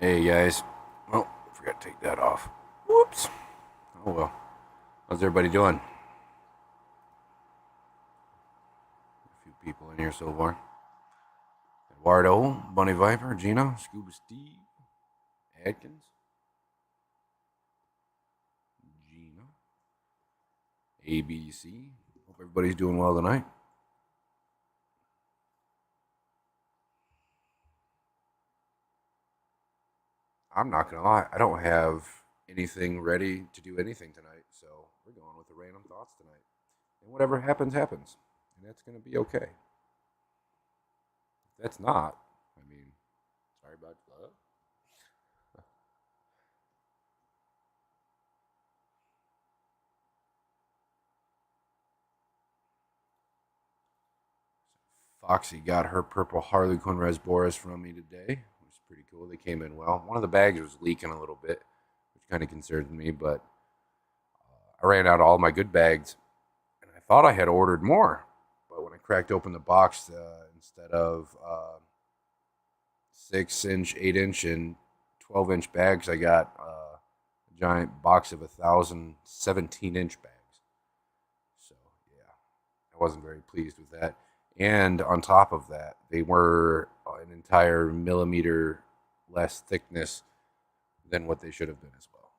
Hey guys. Oh, forgot to take that off. Whoops. Oh well. How's everybody doing? A few people in here so far. Eduardo, Bunny Viper, Gina, Scuba Steve, Atkins, Gina, ABC. Hope everybody's doing well tonight. I'm not gonna lie, I don't have anything ready to do anything tonight, so we're going with the random thoughts tonight. And whatever happens, happens. And that's gonna be okay. If that's not, I mean, sorry about that. Foxy got her purple Harlequin Boris from me today. It was pretty cool. They came in well. One of the bags was leaking a little bit, which kind of concerned me, but I ran out of all my good bags, and I thought I had ordered more. But when I cracked open the box, instead of 6 inch, 8 inch, and 12 inch bags, I got a giant box of 1,017 inch bags. So, yeah, I wasn't very pleased with that. And on top of that, they were an entire millimeter less thickness than what they should have been as well.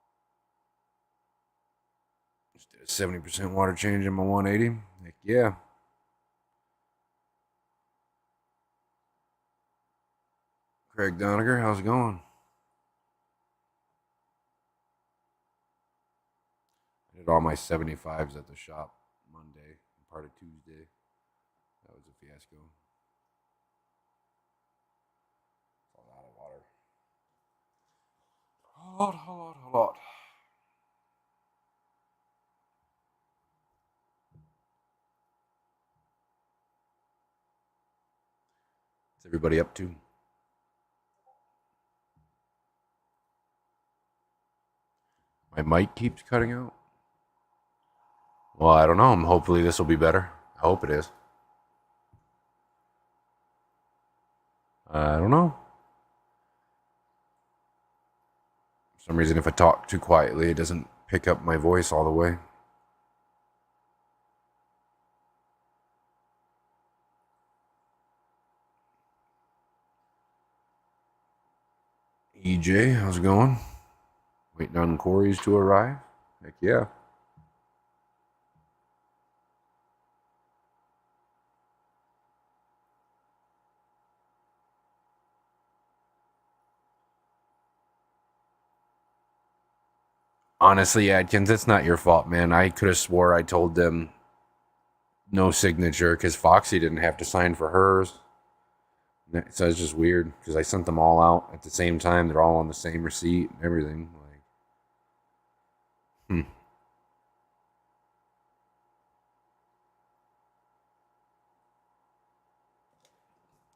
Just did a 70% water change in my 180. Heck yeah. Craig Doniger, how's it going? I did all my 75s at the shop Monday and part of Tuesday. That was a fiasco. A lot of water. A lot. What's everybody up to? My mic keeps cutting out. Well, I don't know. Hopefully this will be better. I hope it is. I don't know. For some reason, if I talk too quietly, it doesn't pick up my voice all the way. EJ, how's it going? Waiting on Corey's to arrive? Heck yeah. Honestly, Adkins, it's not your fault, man. I could have swore I told them no signature because Foxy didn't have to sign for hers. So it's just weird because I sent them all out at the same time. They're all on the same receipt and everything. Like, hmm.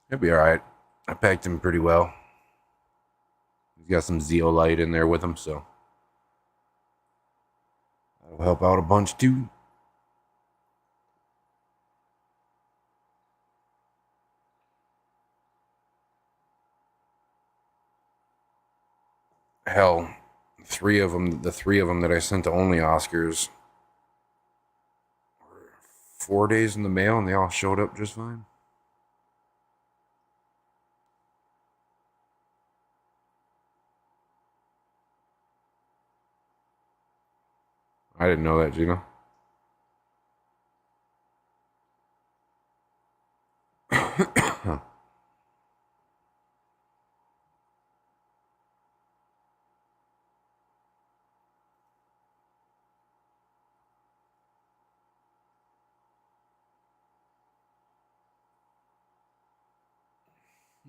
It'll be all right. I packed him pretty well. He's got some zeolite in there with him, so that'll help out a bunch too. Hell, the three of them that I sent to only Oscars, were 4 days in the mail, and they all showed up just fine. I didn't know that, Gina.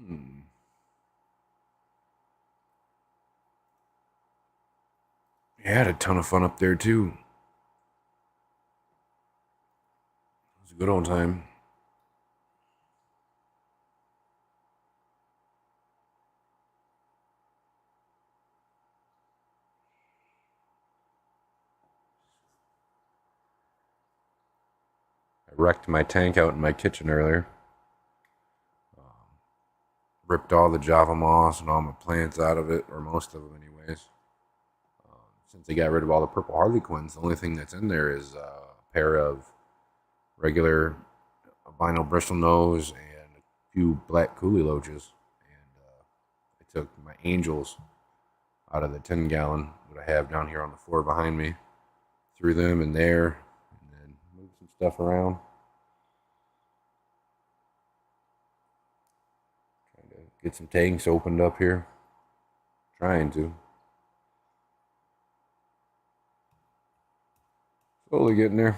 Hmm. Yeah, I had a ton of fun up there too. It was a good old time. I wrecked my tank out in my kitchen earlier. Um, ripped all the Java moss and all my plants out of it, or most of them, anyways. Since they got rid of all the purple harlequins, the only thing that's in there is a pair of regular albino bristlenose and a few black coolie loaches. And I took my angels out of the 10-gallon that I have down here on the floor behind me, threw them in there, and then moved some stuff around. Trying to get some tanks opened up here. Trying to. Slowly getting there.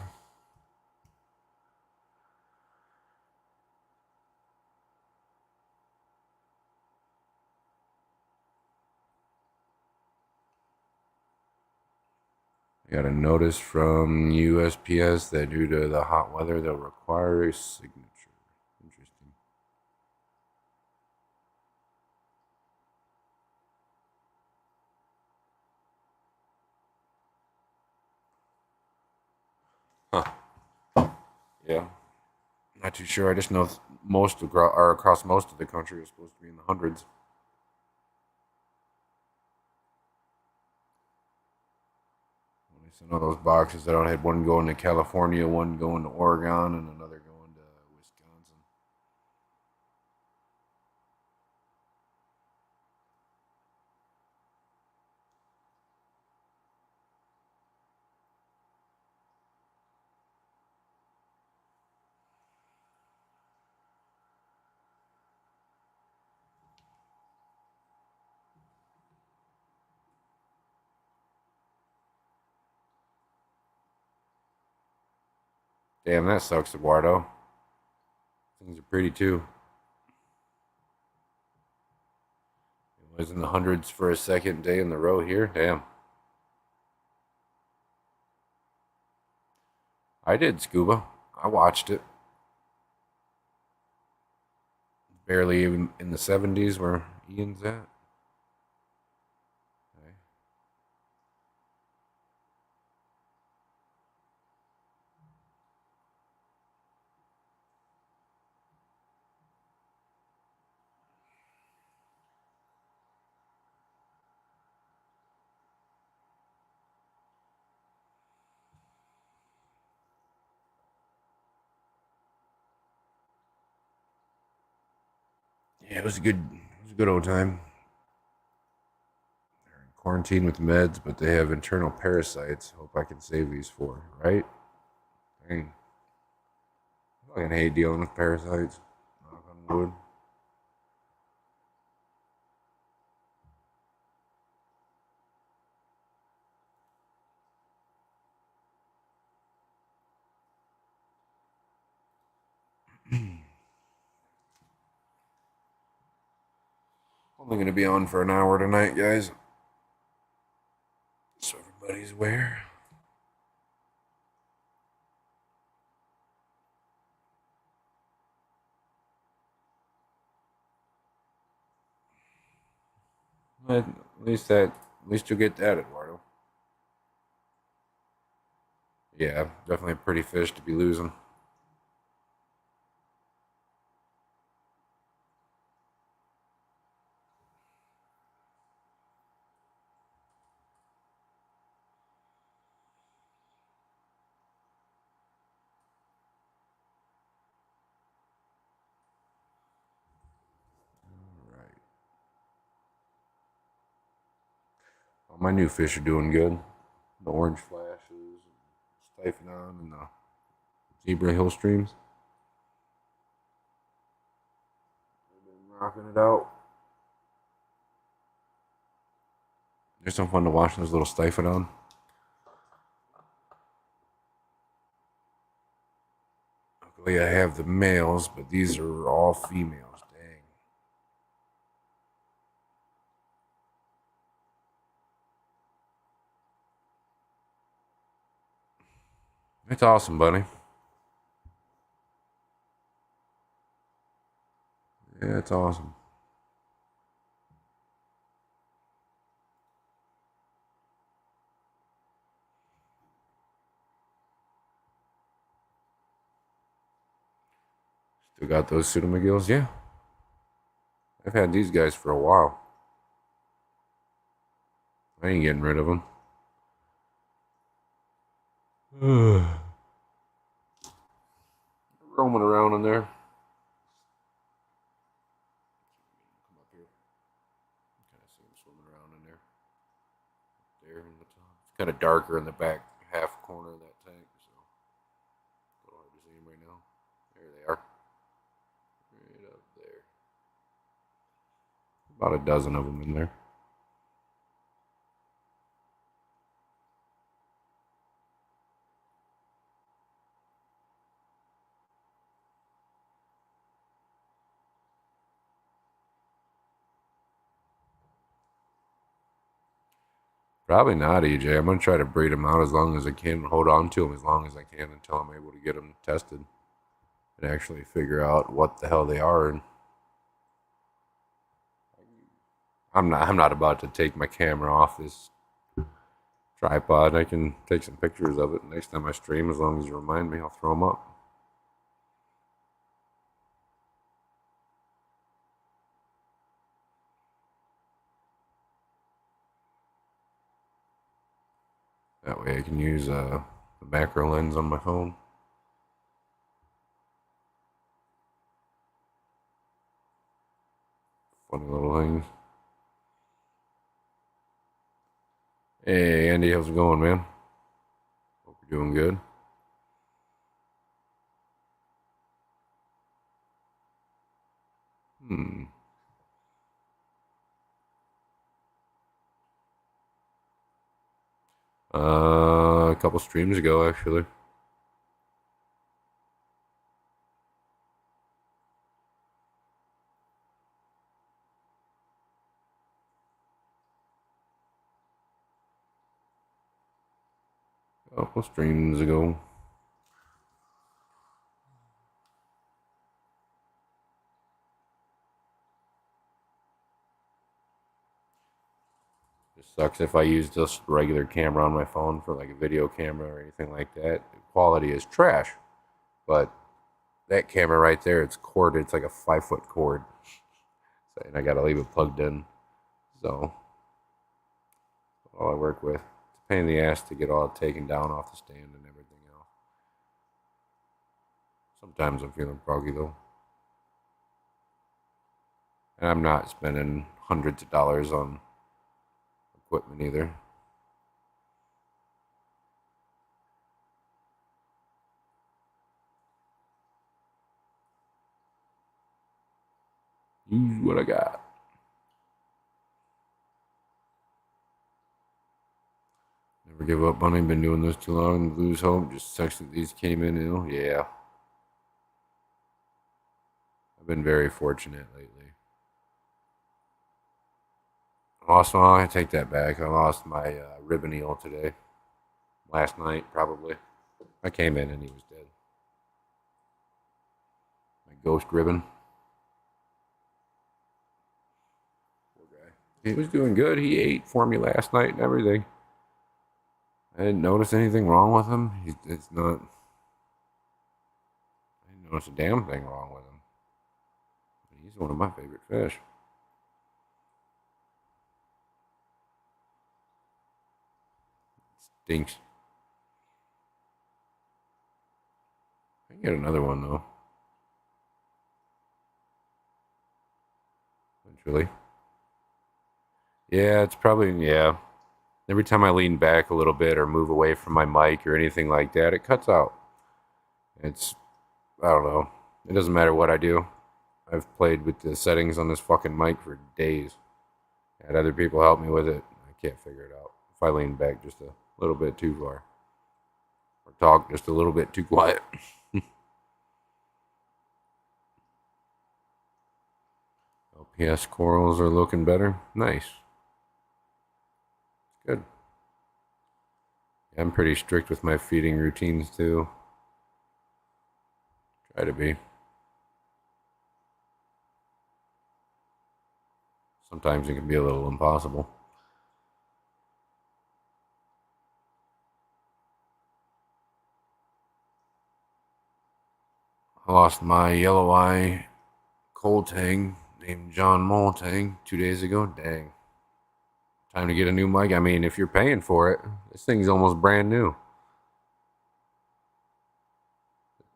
I got a notice from USPS that due to the hot weather, they'll require a signature. Interesting. Huh. Yeah. Not too sure. I just know across most of the country is supposed to be in the hundreds. When I sent all those boxes, I had one going to California, one going to Oregon, and another going to Wisconsin. Damn, that sucks, Eduardo. Things are pretty too. It was in the hundreds for a second day in the row here. Damn. I did scuba. I watched it. Barely even in the 70s where Ian's at. Okay. Yeah, it was a good old time. They're in quarantine with meds, but they have internal parasites. Hope I can save these four, right? Dang. I fucking hate dealing with parasites. Knock on wood. Only gonna be on for an hour tonight, guys. So everybody's aware. But at least you'll get that, Eduardo. Yeah, definitely a pretty fish to be losing. All right. Well, my new fish are doing good. The orange flashes, Stiphonon, and the zebra hill streams. They've been rocking it out. There's some fun to watch those little Stiphonon. Luckily, I have the males, but these are all females. Dang. It's awesome, buddy. Yeah, it's awesome. Still got those pseudomagills? Yeah. I've had these guys for a while. I ain't getting rid of them. Roaming around in there. Come up here. Kind of see them swimming around in there. There in the top. It's kind of darker in the back half corner of that tank, so a little hard to see them right now. There they are. Right up there. About a dozen of them in there. Probably not, EJ. I'm going to try to breed them out as long as I can and hold on to them as long as I can until I'm able to get them tested and actually figure out what the hell they are. And I'm not about to take my camera off this tripod. I can take some pictures of it next time I stream as long as you remind me. I'll throw them up. That way I can use the macro lens on my phone. Funny little things. Hey, Andy, how's it going, man? Hope you're doing good. Hmm. A couple streams ago, actually. A couple streams ago. It sucks if I use just regular camera on my phone for like a video camera or anything like that. The quality is trash. But that camera right there, it's corded. It's like a 5 foot cord. So, and I got to leave it plugged in. So, all I work with. It's a pain in the ass to get all taken down off the stand and everything else. Sometimes I'm feeling proggy though. And I'm not spending hundreds of dollars on equipment either. Use what I got. Never give up, Bunny. Been doing this too long. Lose hope. Just sucks that these came in ill. Yeah. I've been very fortunate lately. Also, I take that back. I lost my ribbon eel today. Last night, probably. I came in and he was dead. My ghost ribbon. Poor guy. He was doing good. He ate for me last night and everything. I didn't notice anything wrong with him. It's not. I didn't notice a damn thing wrong with him. He's one of my favorite fish. Stinks. I can get another one though. Eventually. Yeah, it's probably yeah. Every time I lean back a little bit or move away from my mic or anything like that, it cuts out. It's I don't know. It doesn't matter what I do. I've played with the settings on this fucking mic for days. Had other people help me with it. I can't figure it out. If I lean back just a little bit too far or talk just a little bit too quiet. LPS corals are looking better. Nice. Good. I'm pretty strict with my feeding routines too. Try to be. Sometimes it can be a little impossible. I lost my yellow eye cold tang named John Moltang 2 days ago. Dang. Time to get a new mic. I mean, if you're paying for it, this thing's almost brand new.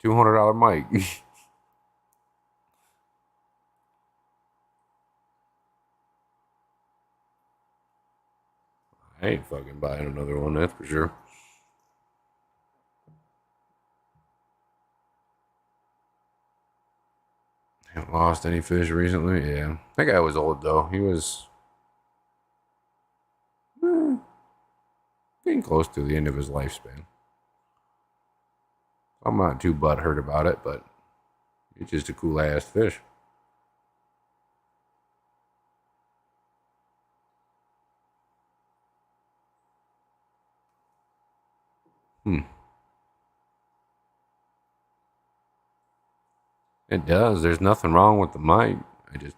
$200 mic. I ain't fucking buying another one, that's for sure. Haven't lost any fish recently. Yeah. That guy was old, though. He was getting close to the end of his lifespan. I'm not too butthurt about it, but it's just a cool ass fish. Hmm. It does. There's nothing wrong with the mic. I just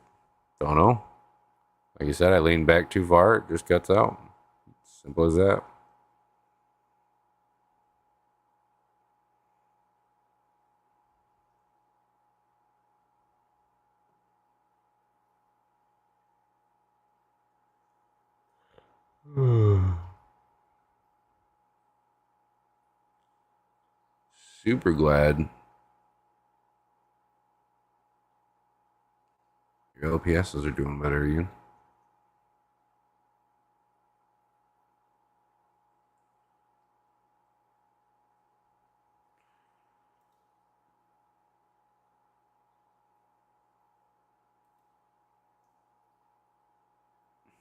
don't know. Like you said, I leaned back too far. It just cuts out. Simple as that. Super glad your LPSs are doing better, you.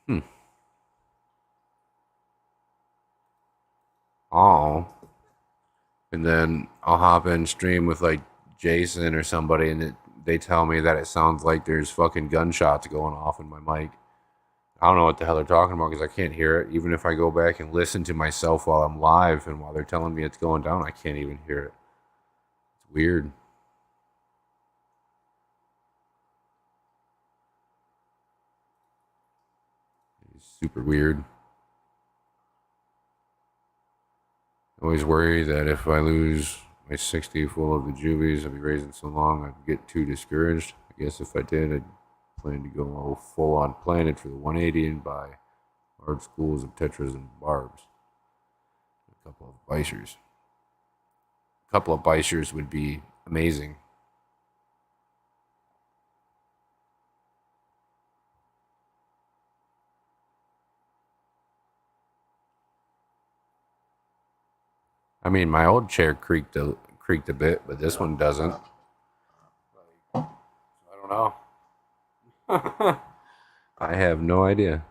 Hmm. Oh. And then I'll hop in stream with like Jason or somebody, and they tell me that it sounds like there's fucking gunshots going off in my mic. I don't know what the hell they're talking about because I can't hear it. Even if I go back and listen to myself while I'm live and while they're telling me it's going down, I can't even hear it. It's weird. It's super weird. I always worry that if I lose my 60 full of the juvies I'll be raising so long, I'd get too discouraged. I guess if I did, I'd plan to go full on planet for the 180 and buy large schools of tetras and barbs. A couple of Bicers. A couple of Bicers would be amazing. I mean, my old chair creaked a bit, but this one doesn't. I don't know. I have no idea.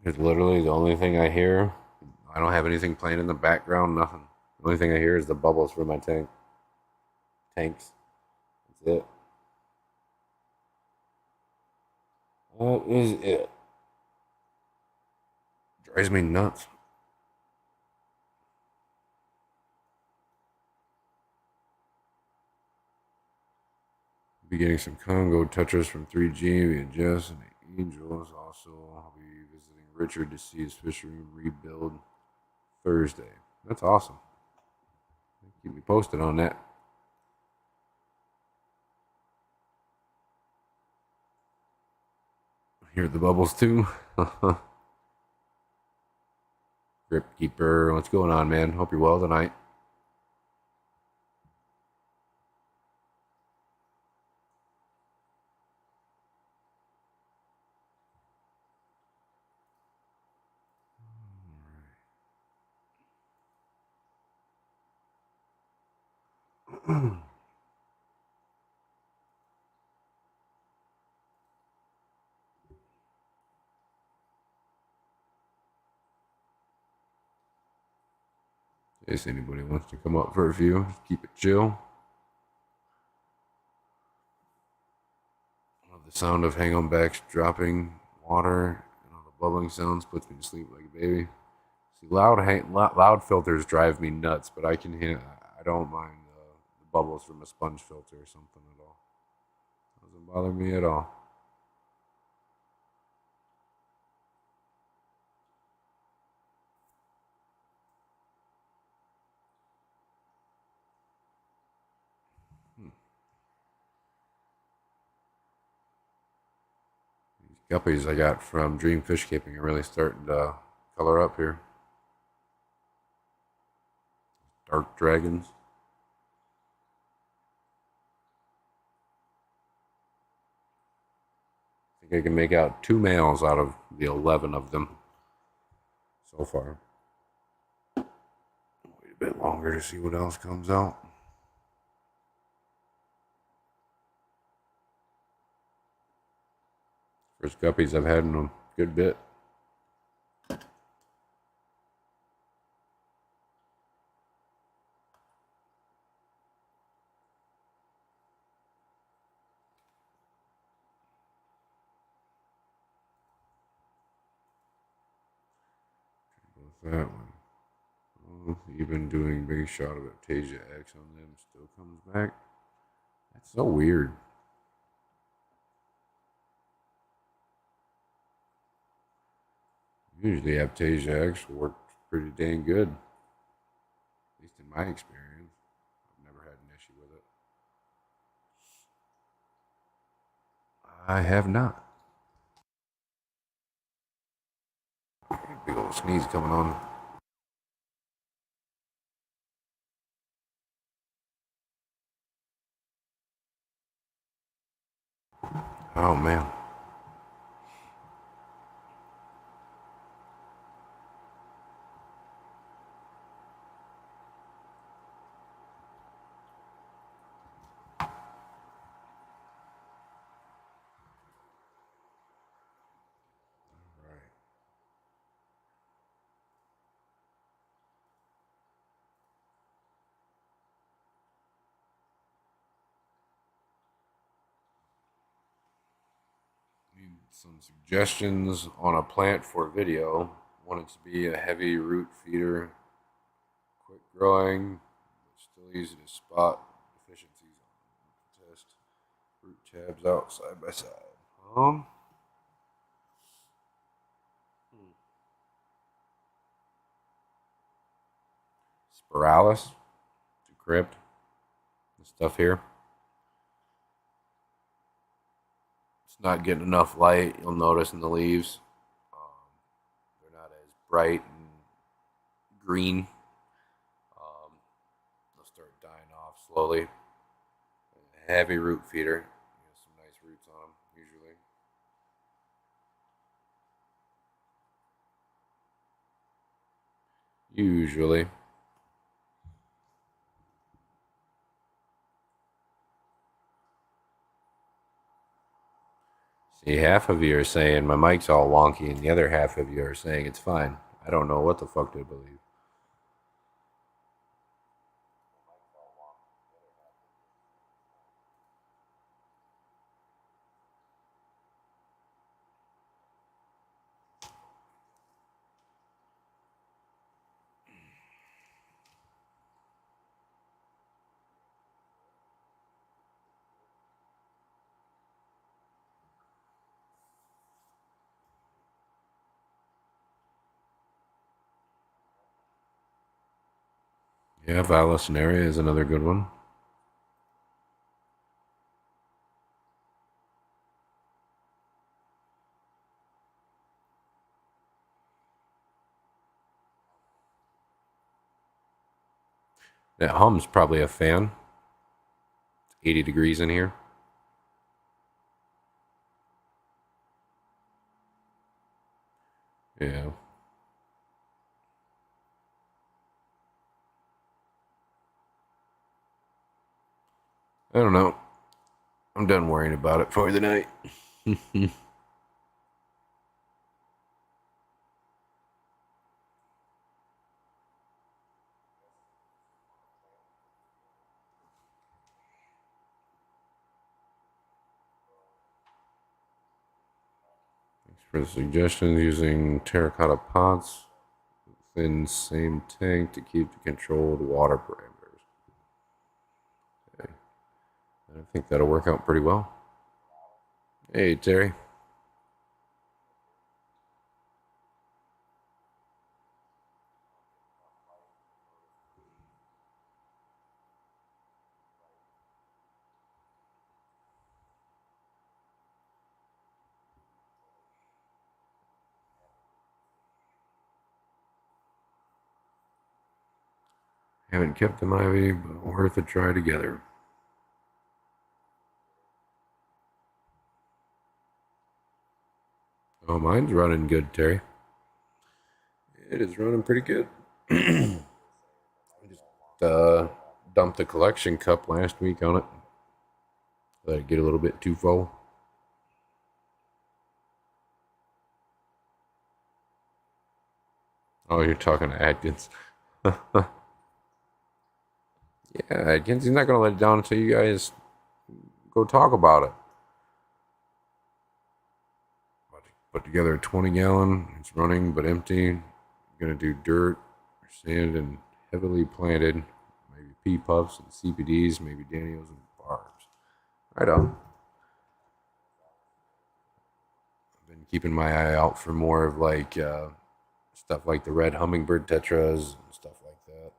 It's literally the only thing I hear. I don't have anything playing in the background, nothing. The only thing I hear is the bubbles from my tanks. That's it. That is it. Drives me nuts. Be getting some Congo touchers from 3G via Jess and the Angels. Also, I'll be visiting Richard to see his fishery rebuild Thursday. That's awesome. Keep me posted on that. Hear the bubbles too. Grip Keeper, what's going on, man? Hope you're well tonight. In case anybody wants to come up for a few, keep it chill. Love the sound of hang on backs dropping water and all the bubbling sounds puts me to sleep like a baby. See, loud filters drive me nuts, but I can hear. I don't mind the bubbles from a sponge filter or something at all. Doesn't bother me at all. Guppies I got from Dream Fish Keeping are really starting to color up here. Dark dragons. I think I can make out 2 males out of the 11 of them so far. Wait a bit longer to see what else comes out. First guppies I've had in a good bit. What's that one? Oh, even doing big shot of Aptasia X on them still comes back. That's so weird. Usually Aptasia X worked pretty dang good. At least in my experience. I've never had an issue with it. I have not. Big old sneeze coming on. Oh man. Right. Need some suggestions on a plant for video. Want it to be a heavy root feeder, quick growing, but still easy to spot deficiencies on. Test root tabs out side by side. Um, Spiralis, crypt, the stuff here. It's not getting enough light. You'll notice in the leaves, they're not as bright and green. They'll start dying off slowly. Heavy root feeder. Some nice roots on them usually. Usually. See, half of you are saying my mic's all wonky, and the other half of you are saying it's fine. I don't know what the fuck to believe. Yeah, Vallisneria is another good one. That hum's probably a fan. It's 80 degrees in here. Yeah. I don't know. I'm done worrying about it for the night. Thanks for the suggestions using terracotta pots within same tank to keep the controlled water parameters. Okay. I think that'll work out pretty well. Hey, Terry. Haven't kept them Ivy, but worth a try together. Oh, mine's running good, Terry. It is running pretty good. I just dumped the collection cup last week on it. Let it get a little bit too full. Oh, you're talking to Atkins. Yeah, Atkins, he's not going to let it down until you guys go talk about it. Put together a 20-gallon. It's running but empty. Going to do dirt, sand, and heavily planted. Maybe pea puffs and CPDs, maybe Daniels and barbs. Right on. I've been keeping my eye out for more of like stuff like the red hummingbird tetras and stuff like that.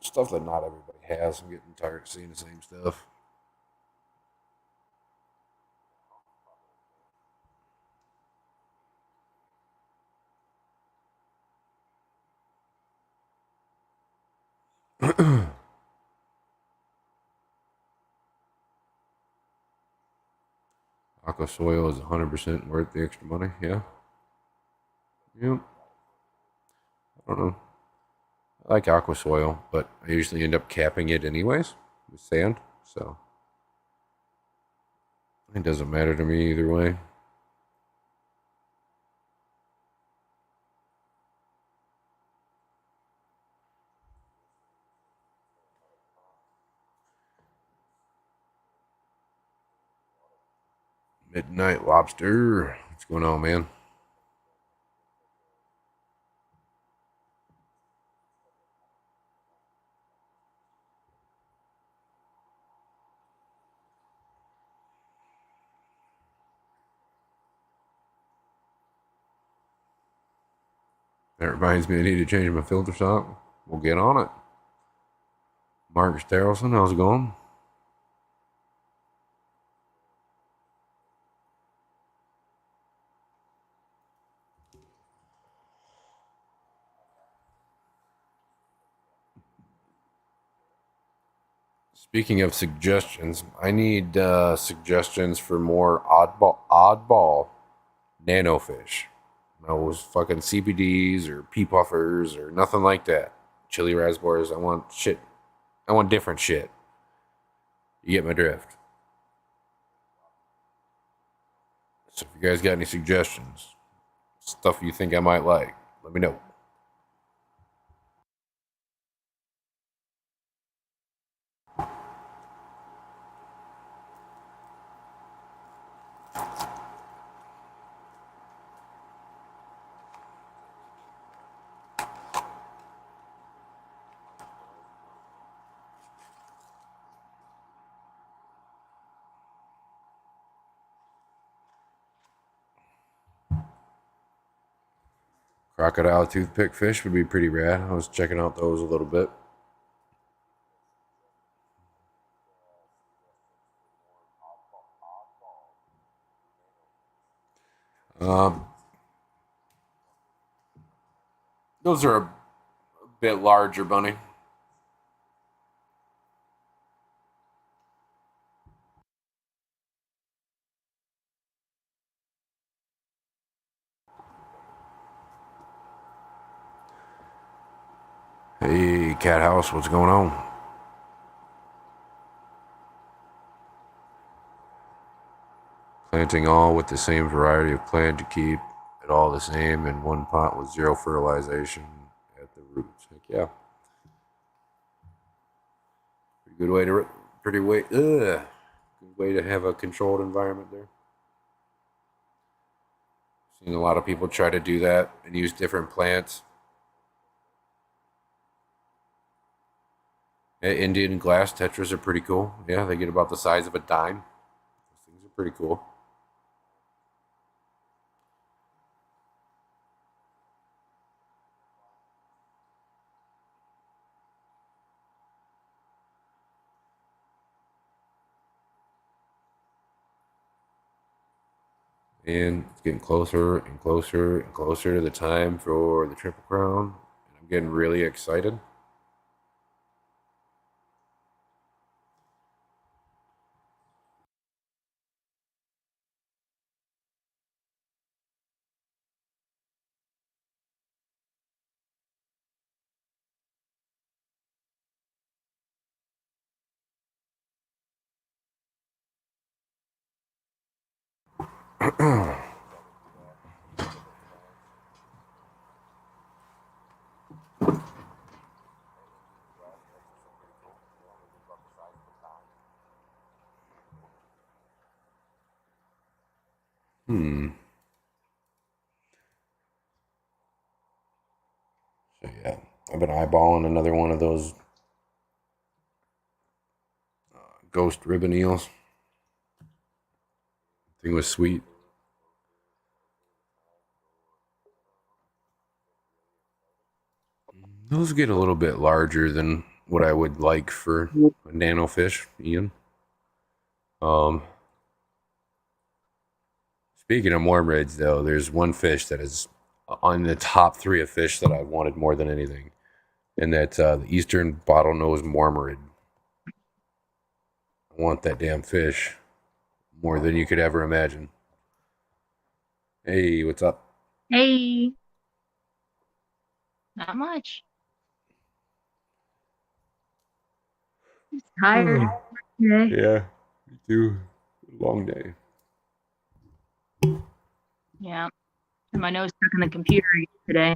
Stuff that not everybody has. I'm getting tired of seeing the same stuff. Aqua soil is 100% worth the extra money. Yeah. Yep. I don't know. I like aqua soil, but I usually end up capping it anyways with sand. So it doesn't matter to me either way. Midnight Lobster. What's going on, man? That reminds me I need to change my filter sock. We'll get on it. Marcus Terrelson, how's it going? Speaking of suggestions, I need suggestions for more oddball nanofish. No fucking CBDs or pea puffers or nothing like that. Chili raspberries. I want shit. I want different shit. You get my drift. So if you guys got any suggestions, stuff you think I might like, let me know. Crocodile toothpick fish would be pretty rad. I was checking out those a little bit. Um, those are a bit larger, bunny. Hey, Cat House, what's going on? Planting all with the same variety of plant to keep it all the same in one pot with zero fertilization at the roots. Heck yeah, pretty good way to pretty way good way to have a controlled environment there. Seen a lot of people try to do that and use different plants. Indian glass tetras are pretty cool. Yeah, they get about the size of a dime. Those things are pretty cool. And it's getting closer and closer and closer to the time for the Triple Crown. And I'm getting really excited. Hmm. So yeah, I've been eyeballing another one of those ghost ribbon eels. Thing was sweet. Those get a little bit larger than what I would like for a nano fish, Ian. Um, Speaking of mormonids, though, there's one fish that is on the top three of fish that I wanted more than anything, and that's the eastern bottlenose mormarid. I want that damn fish more than you could ever imagine. Hey, what's up? Hey, not much. Just tired today. Yeah, me too. Long day. Yeah, and my nose stuck in the computer today.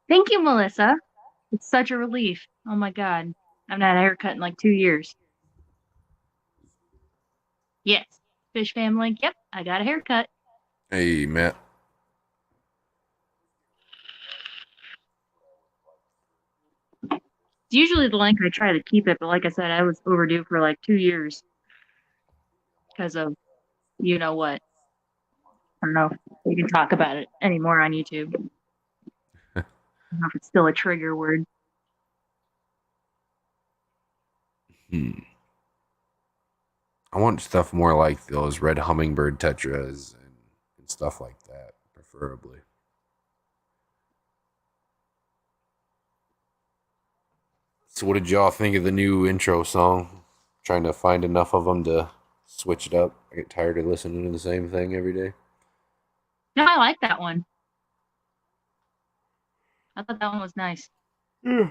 Thank you, Melissa. It's such a relief. Oh my God. I haven't had a haircut in like 2 years. Yes. Fish family. Yep, I got a haircut. Hey, Matt. It's usually the length I try to keep it, but like I said, I was overdue for like 2 years because of you know what. I don't know if we can talk about it anymore on YouTube. I don't know if it's still a trigger word. Hmm. I want stuff more like those red hummingbird tetras and stuff like that, preferably. So, what did y'all think of the new intro song? Trying to find enough of them to switch it up. I get tired of listening to the same thing every day. No, I like that one. I thought that one was nice. Yeah.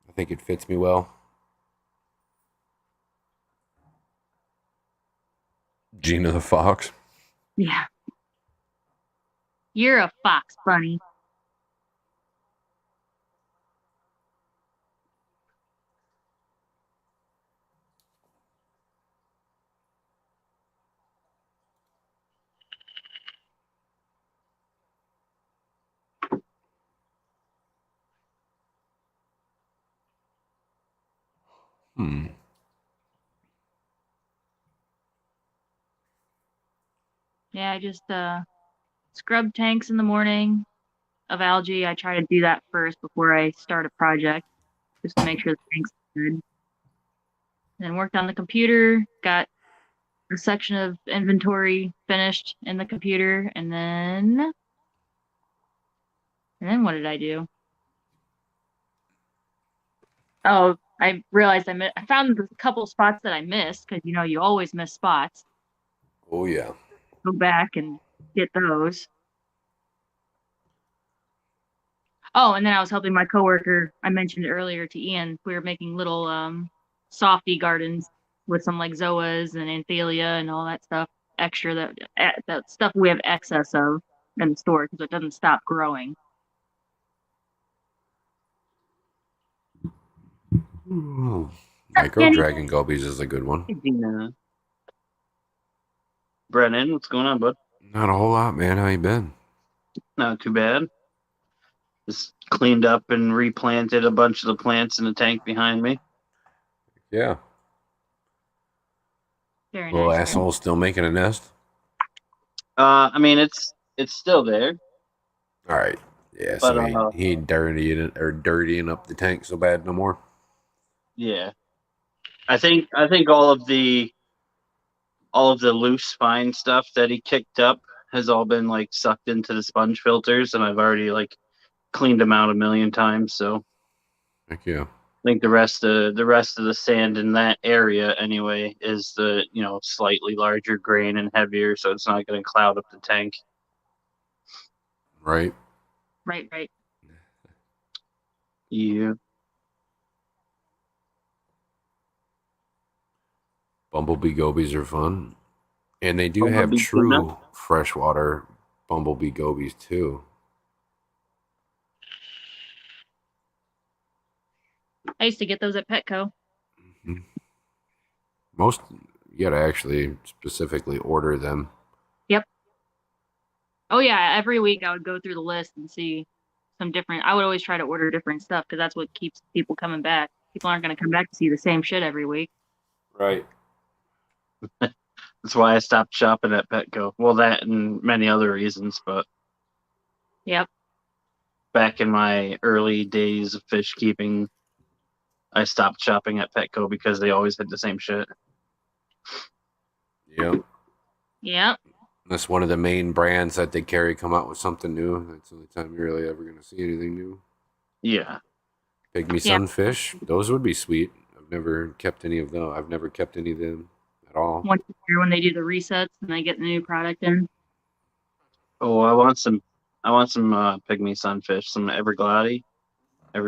I think it fits me well. Gina the Fox. Yeah. You're a fox bunny. Hmm. Yeah, I just scrub tanks in the morning of algae. I try to do that first before I start a project, just to make sure the tank's good. Then worked on the computer, got a section of inventory finished in the computer, and then what did I do? Oh, I realized I found a couple spots that I missed because you always miss spots. Oh, yeah. Go back and get those. Oh, and then I was helping my coworker. I mentioned earlier to Ian, we were making little softy gardens with some like zoas and anthalia and all that stuff extra that stuff we have excess of in the store because it doesn't stop growing. Ooh. What's up, Micro Kenny? Dragon Gulbies is a good one. Hey, Gina. Brennan, what's going on, bud? Not a whole lot, man. How you been? Not too bad. Just cleaned up and replanted a bunch of the plants in the tank behind me. Yeah. Very Little nice, very nice. asshole still making a nest. I mean it's still there, All right. Yeah, but so he ain't dirtying up the tank so bad no more. yeah. I think all of the loose fine stuff that he kicked up has all been like sucked into the sponge filters, and I've already like cleaned them out a million times. So Heck yeah. I think the rest of the sand in that area anyway is the slightly larger grain and heavier, so it's not going to cloud up the tank. Right. Right, right. Yeah. Bumblebee gobies are fun. And they do have Bumblebee tuna? true freshwater bumblebee gobies too. I used to get those at Petco. Mhm. Most you gotta actually specifically order them. Yep. Oh yeah, every week I would go through the list and see some different. I would always try to order different stuff because that's what keeps people coming back. People aren't going to come back to see the same shit every week. Right. That's why I stopped shopping at Petco. Well, that and many other reasons, but Yep. back in my early days of fish keeping, I stopped shopping at Petco because they always had the same shit. Yep. Yep. That's one of the main brands that they carry come out with something new. That's the only time you're really ever gonna see anything new. Yeah. Pygmy Yeah. sunfish, those would be sweet. I've never kept any of them. I've never kept any of them at all. Once a year when they do the resets and they get the new product in. Oh, I want some pygmy sunfish, some Everglady. Let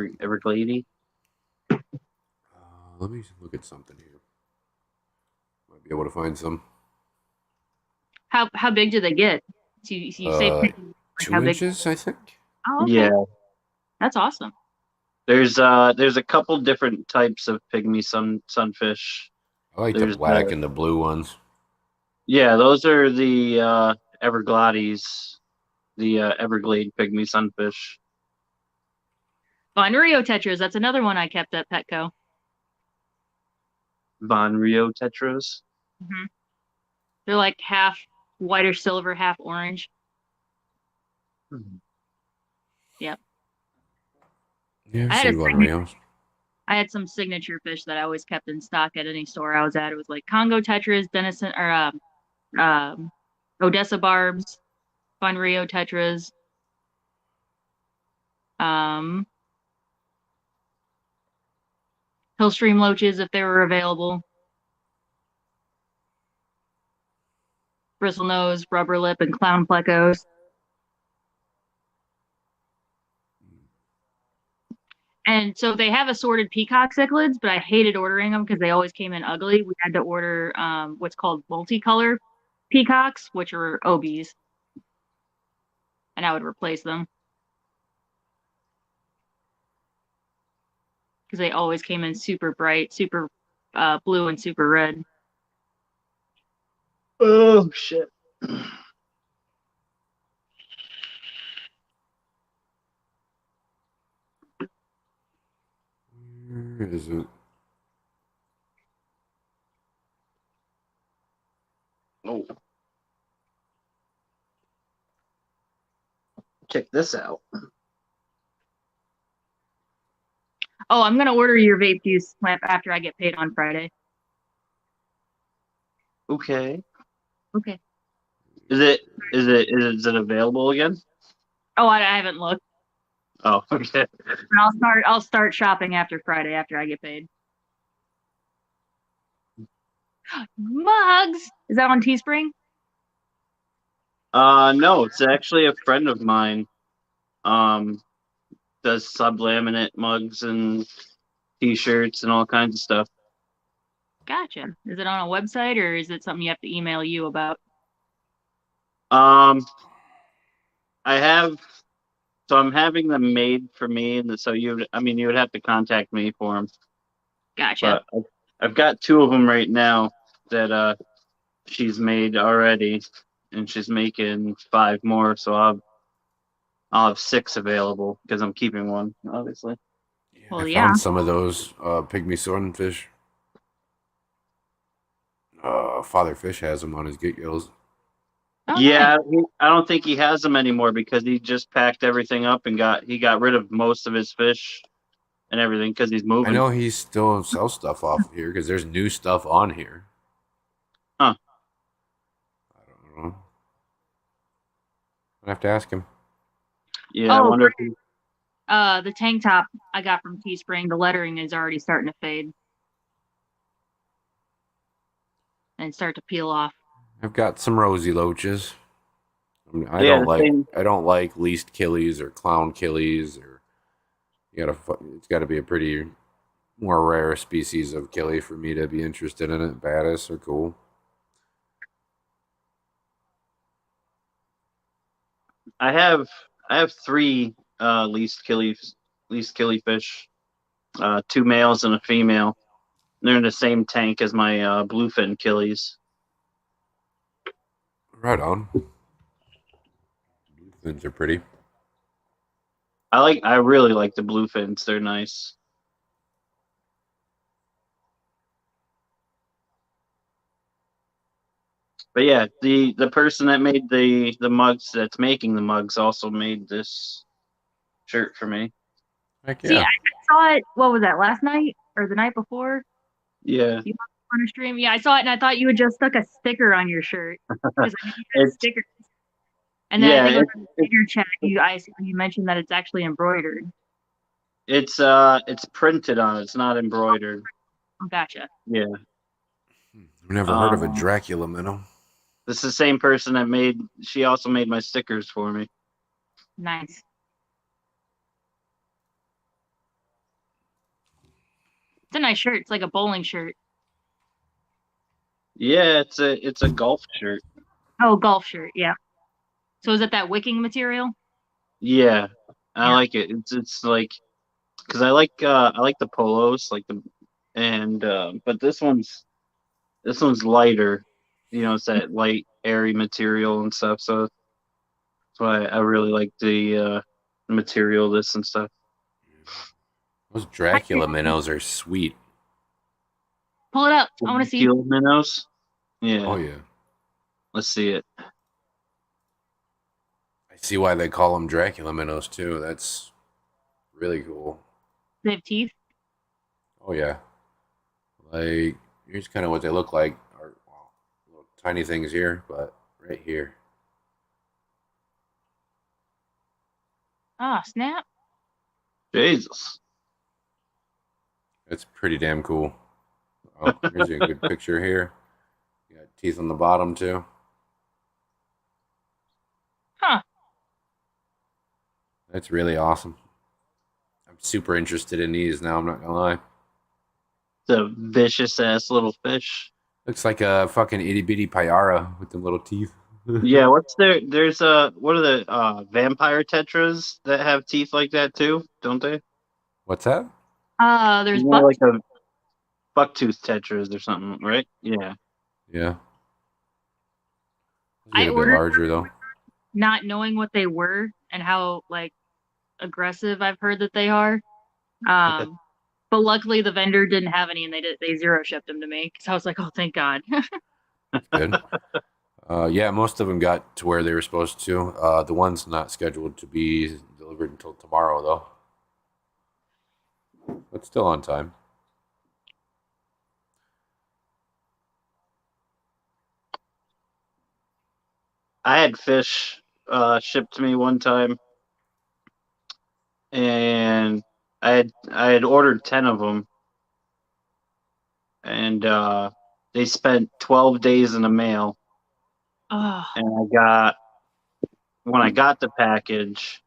me look at something here. Might be able to find some. How big do they get? So you say Uh, like how 2 big? inches, I think. Oh, okay. Yeah. That's awesome. There's a couple different types of pygmy sunfish. I like There's the black and the blue ones. Yeah, those are the Everglades, the Everglade pygmy sunfish. Oh, and Rio Tetras. That's another one I kept at Petco. Von Rio tetras. Hmm. They're like half white or silver, half orange. Yep. Yeah, I I've had a seen one signature- Rios. I had some signature fish that I always kept in stock at any store I was at. It was like Congo Tetras, Denison, or Odessa Barbs, Fun Rio Tetras, Hillstream Loaches if they were available, Bristlenose, Rubber Lip, and Clown Plecos. And so they have assorted peacock cichlids, but I hated ordering them because they always came in ugly. We had to order what's called multicolor peacocks, which are OBs, and I would replace them because they always came in super bright, super blue, and super red. Oh shit. Where is it? Oh. Check this out. Oh, I'm gonna order your vape juice after I get paid on Friday. Okay. Okay. Is it available again? Oh, I haven't looked. Oh, okay. And I'll start shopping after Friday after I get paid. Mugs. Is that on Teespring? No, it's actually a friend of mine. Does sublaminate mugs and t-shirts and all kinds of stuff. Gotcha. Is it on a website or is it something you have to email you about? I have, so I'm having them made for me, and so you would have to contact me for them. Gotcha. But I've got 2 of them right now that she's made already, and she's making 5 more, so I'll have 6 available because I'm keeping one, obviously. Well, I yeah. found some of those pygmy swordfish. Father Fish has them on his Get Gills. Oh, Yeah, nice. I don't think he has them anymore because he just packed everything up and got rid of most of his fish and everything because he's moving. I know he still sells stuff off of here because there's new stuff on here. Huh. I don't know. I have to ask him. Yeah, I Oh, wonder if he, the tank top I got from Teespring, the lettering is already starting to fade and start to peel off. I've got some rosy loaches. I Yeah, don't like same. I don't like least killies or clown killies or it's got to be a pretty more rare species of killie for me to be interested in it. Baddis are cool. I have I have three least killifish, two males and a female. They're in the same tank as my bluefin killies. Right on. Bluefins are pretty. I really like the bluefins. They're nice. But yeah, the person that made the mugs, that's making the mugs, also made this shirt for me. Heck See, yeah. I saw it. What was that? Last night or the night before? Yeah, You on a stream? Yeah, I saw it, and I thought you had just stuck a sticker on your shirt because I knew you had it's stickers. And then I yeah, think it was in the bigger chat. You mentioned that it's actually embroidered. it's printed on. It's not embroidered. Oh, gotcha. Yeah. I've never heard of a Um, Dracula minnow. this is the same person that made. She also made my stickers for me. Nice. It's a nice shirt. It's like a bowling shirt. Yeah, it's a golf shirt. Oh, golf shirt. Yeah. So is it that wicking material? Yeah, I Yeah. like it. It's like because I like the polos like the and but this one's lighter. You know, it's that light airy material and stuff. So that's why I really like the material of this and stuff. Those Dracula minnows are sweet. Pull it up. I want to see. Teal minnows. Oh Yeah, yeah. let's see it. I see why they call them Dracula minnows too. That's really cool. They have teeth. Oh yeah. Like here's kind of what they look like. Are well, little tiny things here, but right here. Ah, snap. Jesus. It's pretty damn cool. Oh, here's a good picture here. You got teeth on the bottom too. Huh. That's really awesome. I'm super interested in these now. I'm not gonna lie. The vicious ass little fish. Looks like a fucking itty bitty pyara with them little teeth. Yeah, there's what are the vampire tetras that have teeth like that too, don't they? What's that? There's More buck. like a bucktooth tetras or something, right? Yeah. Yeah. Those I get a bit ordered larger though. not knowing what they were and how like aggressive I've heard that they are. But luckily the vendor didn't have any, and they zero shipped them to me. So I was like, oh, thank God. That's good. Yeah, most of them got to where they were supposed to. The one's not scheduled to be delivered until tomorrow though, but still on time. I had fish shipped to me one time, and I had ordered 10 of them, and they spent 12 days in the mail, Oh, and when I got the package,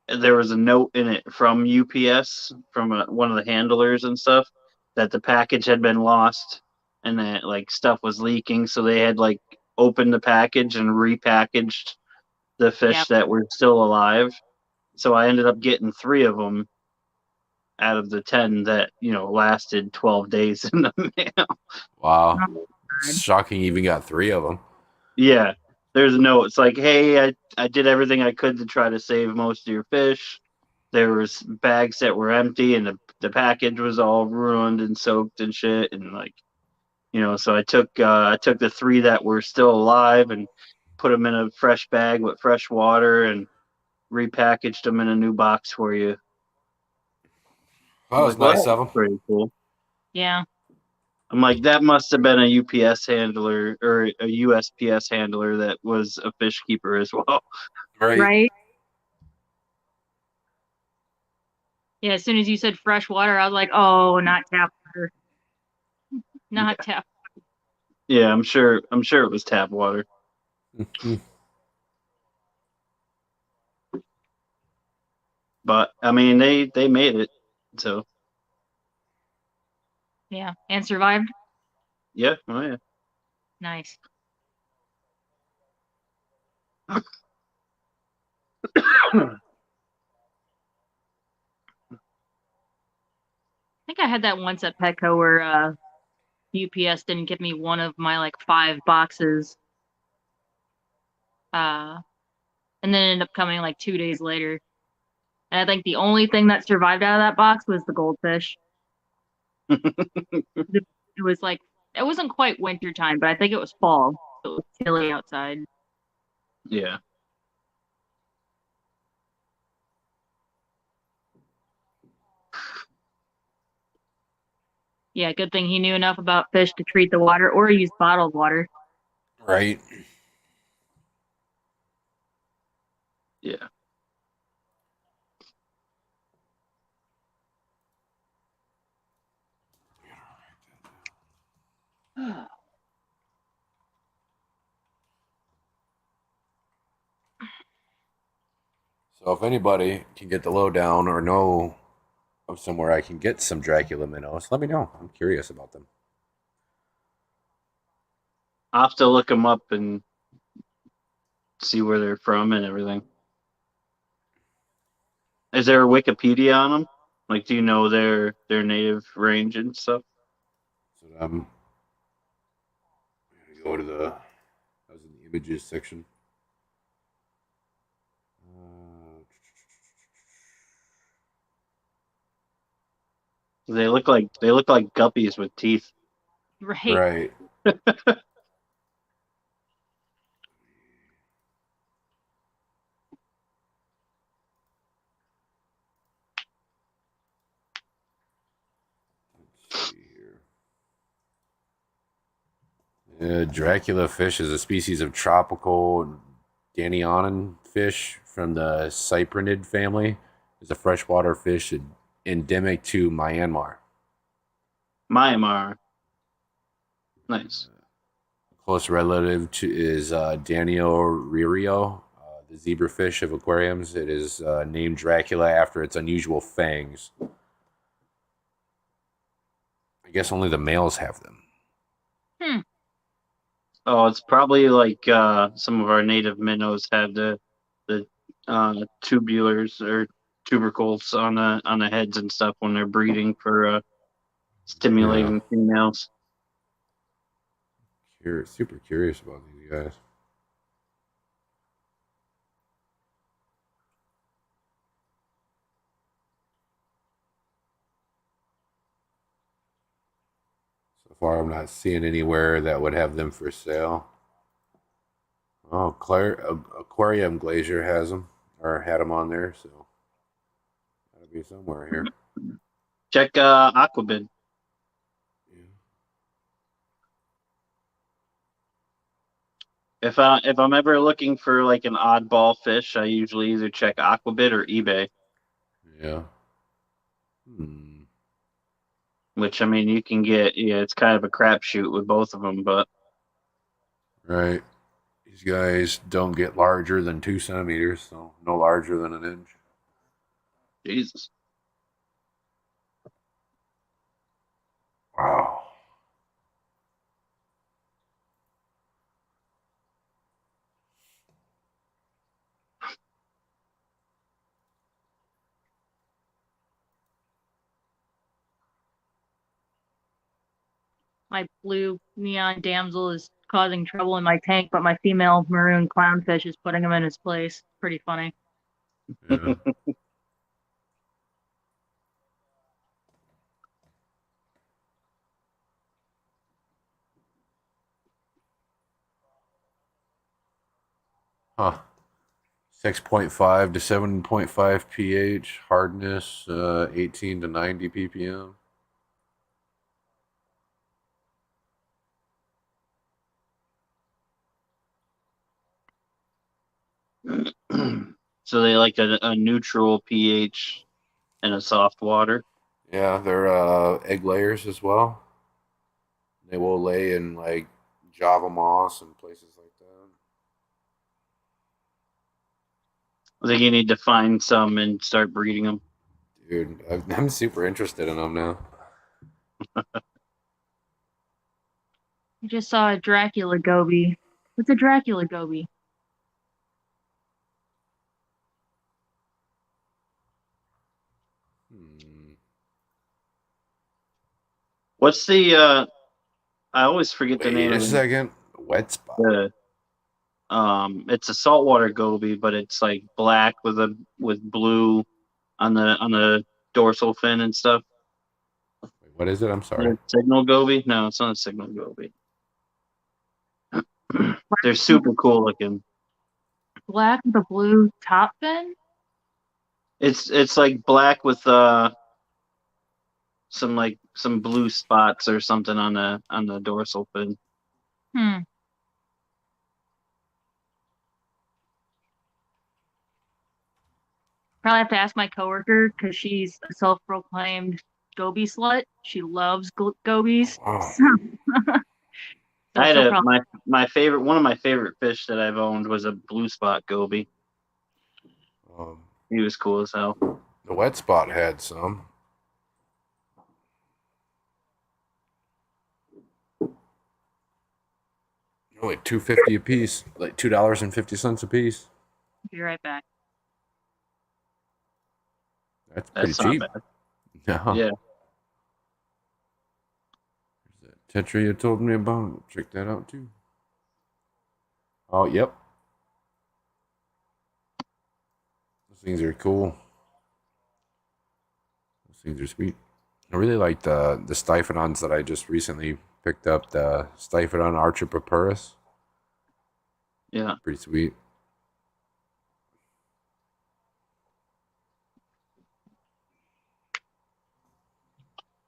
there was a note in it from UPS from one of the handlers and stuff that the package had been lost and that like stuff was leaking, so they had like opened the package and repackaged the fish yep. that were still alive. So I ended up getting 3 of them out of the 10 that, lasted 12 days in the mail. Wow, Oh, it's God. shocking. You even got 3 of them. Yeah. There's a note. It's like, hey, I did everything I could to try to save most of your fish. There was bags that were empty and the package was all ruined and soaked and shit. And like, so I took the 3 that were still alive and put them in a fresh bag with fresh water and repackaged them in a new box for you. That I'm was like, well, nice of that's them. pretty cool. Yeah. I'm like, that must have been a UPS handler or a USPS handler that was a fish keeper as well. Right. Right. Yeah. As soon as you said fresh water, I was like, oh, not tap water. Not tap. Yeah, I'm sure it was tap water. But I mean they made it. So Yeah, and survived. Yeah, oh yeah. Nice. I think I had that once at Petco where UPS didn't give me one of my like 5 boxes. And then it ended up coming like 2 days later. And I think the only thing that survived out of that box was the goldfish. It was like it wasn't quite winter time, but I think it was fall. So it was chilly outside. Yeah. Yeah, good thing he knew enough about fish to treat the water or use bottled water. Right. Yeah. So if anybody can get the lowdown or know of somewhere I can get some Dracula minnows, let me know. I'm curious about them. I'll have to look them up and see where they're from and everything. Is there a Wikipedia on them? Like, do you know their native range and stuff? So I'm gonna go to I was in the images section. They look like guppies with teeth. Right. Right. Let's see here. Dracula fish is a species of tropical Danionan fish from the cyprinid family. It's a freshwater fish endemic to Myanmar. Myanmar. Nice. Close relative to is Danio ririo, the zebrafish of aquariums. It is named Dracula after its unusual fangs. I guess only the males have them. Hmm. Oh, it's probably like some of our native minnows have the tubulars or tubercles on the heads and stuff when they're breeding for Yeah, stimulating females. super curious about these guys. So far, I'm not seeing anywhere that would have them for sale. Oh, Aquarium Glacier has them or had them on there, so gotta be somewhere here. Check Aquabid. Yeah. If I'm ever looking for like an oddball fish, I usually either check Aquabid or eBay. Yeah. Hmm. Which I mean, you can get. Yeah, it's kind of a crapshoot with both of them, but Right. These guys don't get larger than 2 centimeters, so no larger than an inch. Jesus. Wow. My blue neon damsel is causing trouble in my tank, but my female maroon clownfish is putting him in his place. Pretty funny. Yeah. Huh. 6.5 to 7.5 pH, hardness 18 to 90 ppm. So they like a neutral pH and a soft water. Yeah, they're egg layers as well. They will lay in like Java moss and places like that. I think you need to find some and start breeding them. Dude, I'm super interested in them now. just saw a Dracula goby. What's a Dracula goby? Hmm. What's the I always forget the name Wait a of second. Wet spot. the it's a saltwater goby, but it's like black with blue on the dorsal fin and stuff. Wait, what is it? I'm sorry. Signal goby? No, it's not a signal goby. They're Black, super cool looking. black with a blue top fin? It's like black with some blue spots or something on the dorsal fin. Hmm. Probably have to ask my coworker because she's a self-proclaimed goby slut. She loves gobies. Wow. So I had she'll probably. my favorite one of my favorite fish that I've owned was a blue spot goby. Um, He was cool as hell. the wet spot had some. Only $2.50 a piece, like $2.50 a piece. Be right back. That's pretty That's not cheap. bad. No. Yeah. There's that Tetra you told me about. Check that out too. Oh, yep. Those things are cool. Those things are sweet. I really like the Styphodons that I just recently picked up. The Styphodon Archipropurus. Yeah. Pretty sweet.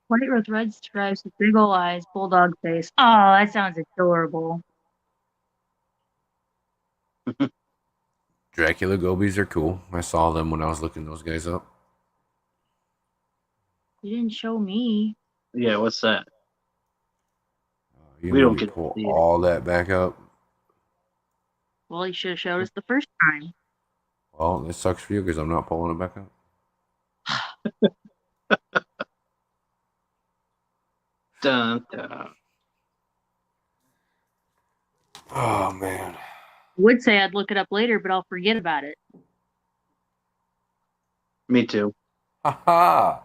White with red stripes with big ol' eyes, bulldog face. Oh, that sounds adorable. Dracula gobies are cool. I saw them when I was looking those guys up. You didn't show me. Yeah, what's that? You We made don't me get to pull see it. all that back up. Well, you should have showed us the first time. Well, this sucks for you because I'm not pulling it back up. Dun, dun. Oh man. Would say I'd look it up later, but I'll forget about it. Me too. Ha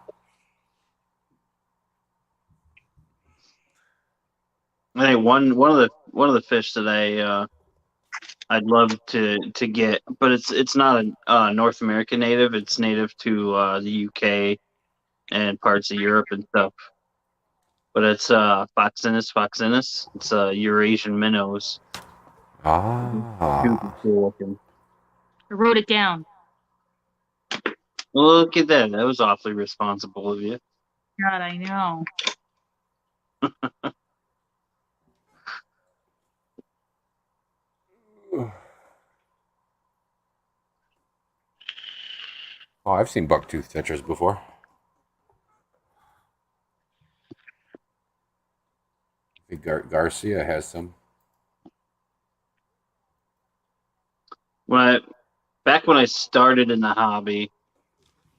I think one of the fish that I'd love to get, but it's not a North American native. It's native to the UK and parts of Europe and stuff. But it's Phoxinus phoxinus. It's Eurasian minnows. Super Ah. cool looking. I wrote it down. Look at that. That was awfully responsible of you. God, I know. Oh, I've seen bucktooth tetras before. I think Garcia has some. Back when I started in the hobby,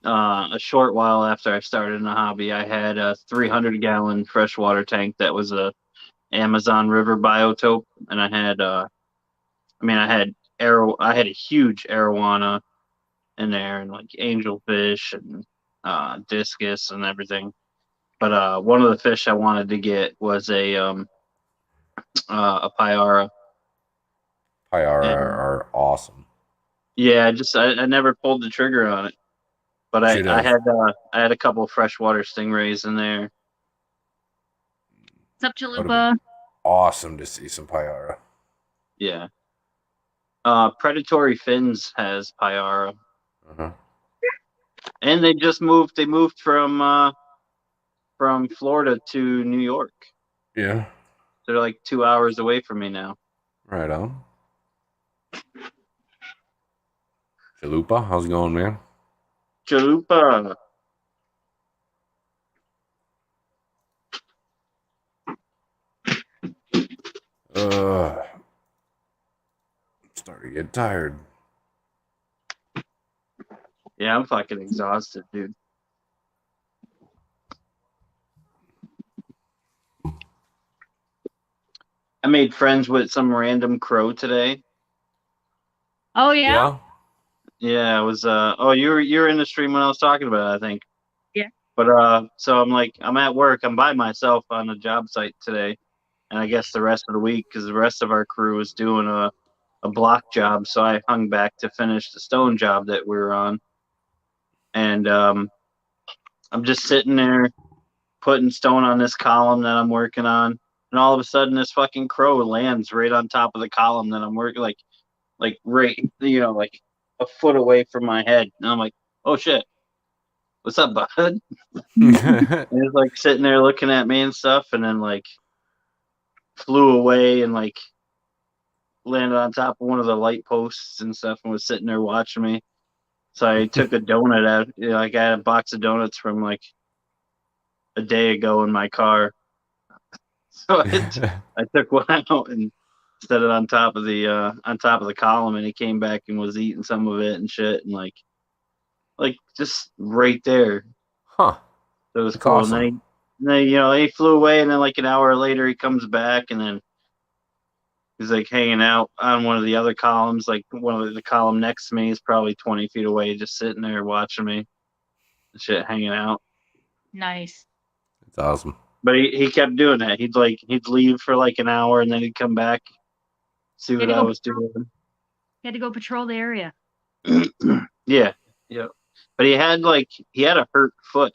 a short while after I started in the hobby, I had a 300-gallon freshwater tank that was a Amazon River biotope, and I had a huge arowana in there, and like angelfish and discus and everything. But one of the fish I wanted to get was a Pyara. Pyara And are awesome. yeah, I never pulled the trigger on it. But Should have. I had a couple of freshwater stingrays in there. What's up, That would have Chalupa? been awesome to see some Pyara. Yeah. Predatory Fins has Pyara. Uh-huh. And they moved from Florida to New York. Yeah. They're like 2 hours away from me now. Right on. Chalupa, how's it going, man? Chalupa. I'm starting to get tired. Yeah, I'm fucking exhausted, dude. made friends with some random crow today. Oh yeah. Yeah. Yeah, it was oh you were in the stream when I was talking about it, I think. Yeah. But so I'm at work, I'm by myself on a job site today, and I guess the rest of the week because the rest of our crew was doing a block job, so I hung back to finish the stone job that we were on. And I'm just sitting there putting stone on this column that I'm working on, and all of a sudden this fucking crow lands right on top of the column that I'm working, like right, like a foot away from my head, and I'm like, oh shit, what's up, bud? And he's like sitting there looking at me and stuff, and then like flew away and like landed on top of one of the light posts and stuff, and was sitting there watching me. So I took a donut out, like I had a box of donuts from like a day ago in my car. So I took one out and set it on top of the column, and he came back and was eating some of it and shit, and like just right there. Huh. So it was That's cool. awesome. And then he flew away, and then like an hour later he comes back, and then he's like hanging out on one of the other columns, like one of the column next to me is probably 20 feet away, just sitting there watching me and shit, hanging out. Nice. That's awesome. But he kept doing that. He'd leave for like an hour, and then he'd come back, see what I was doing. He had to go patrol the area. Yeah, yeah. But he had a hurt foot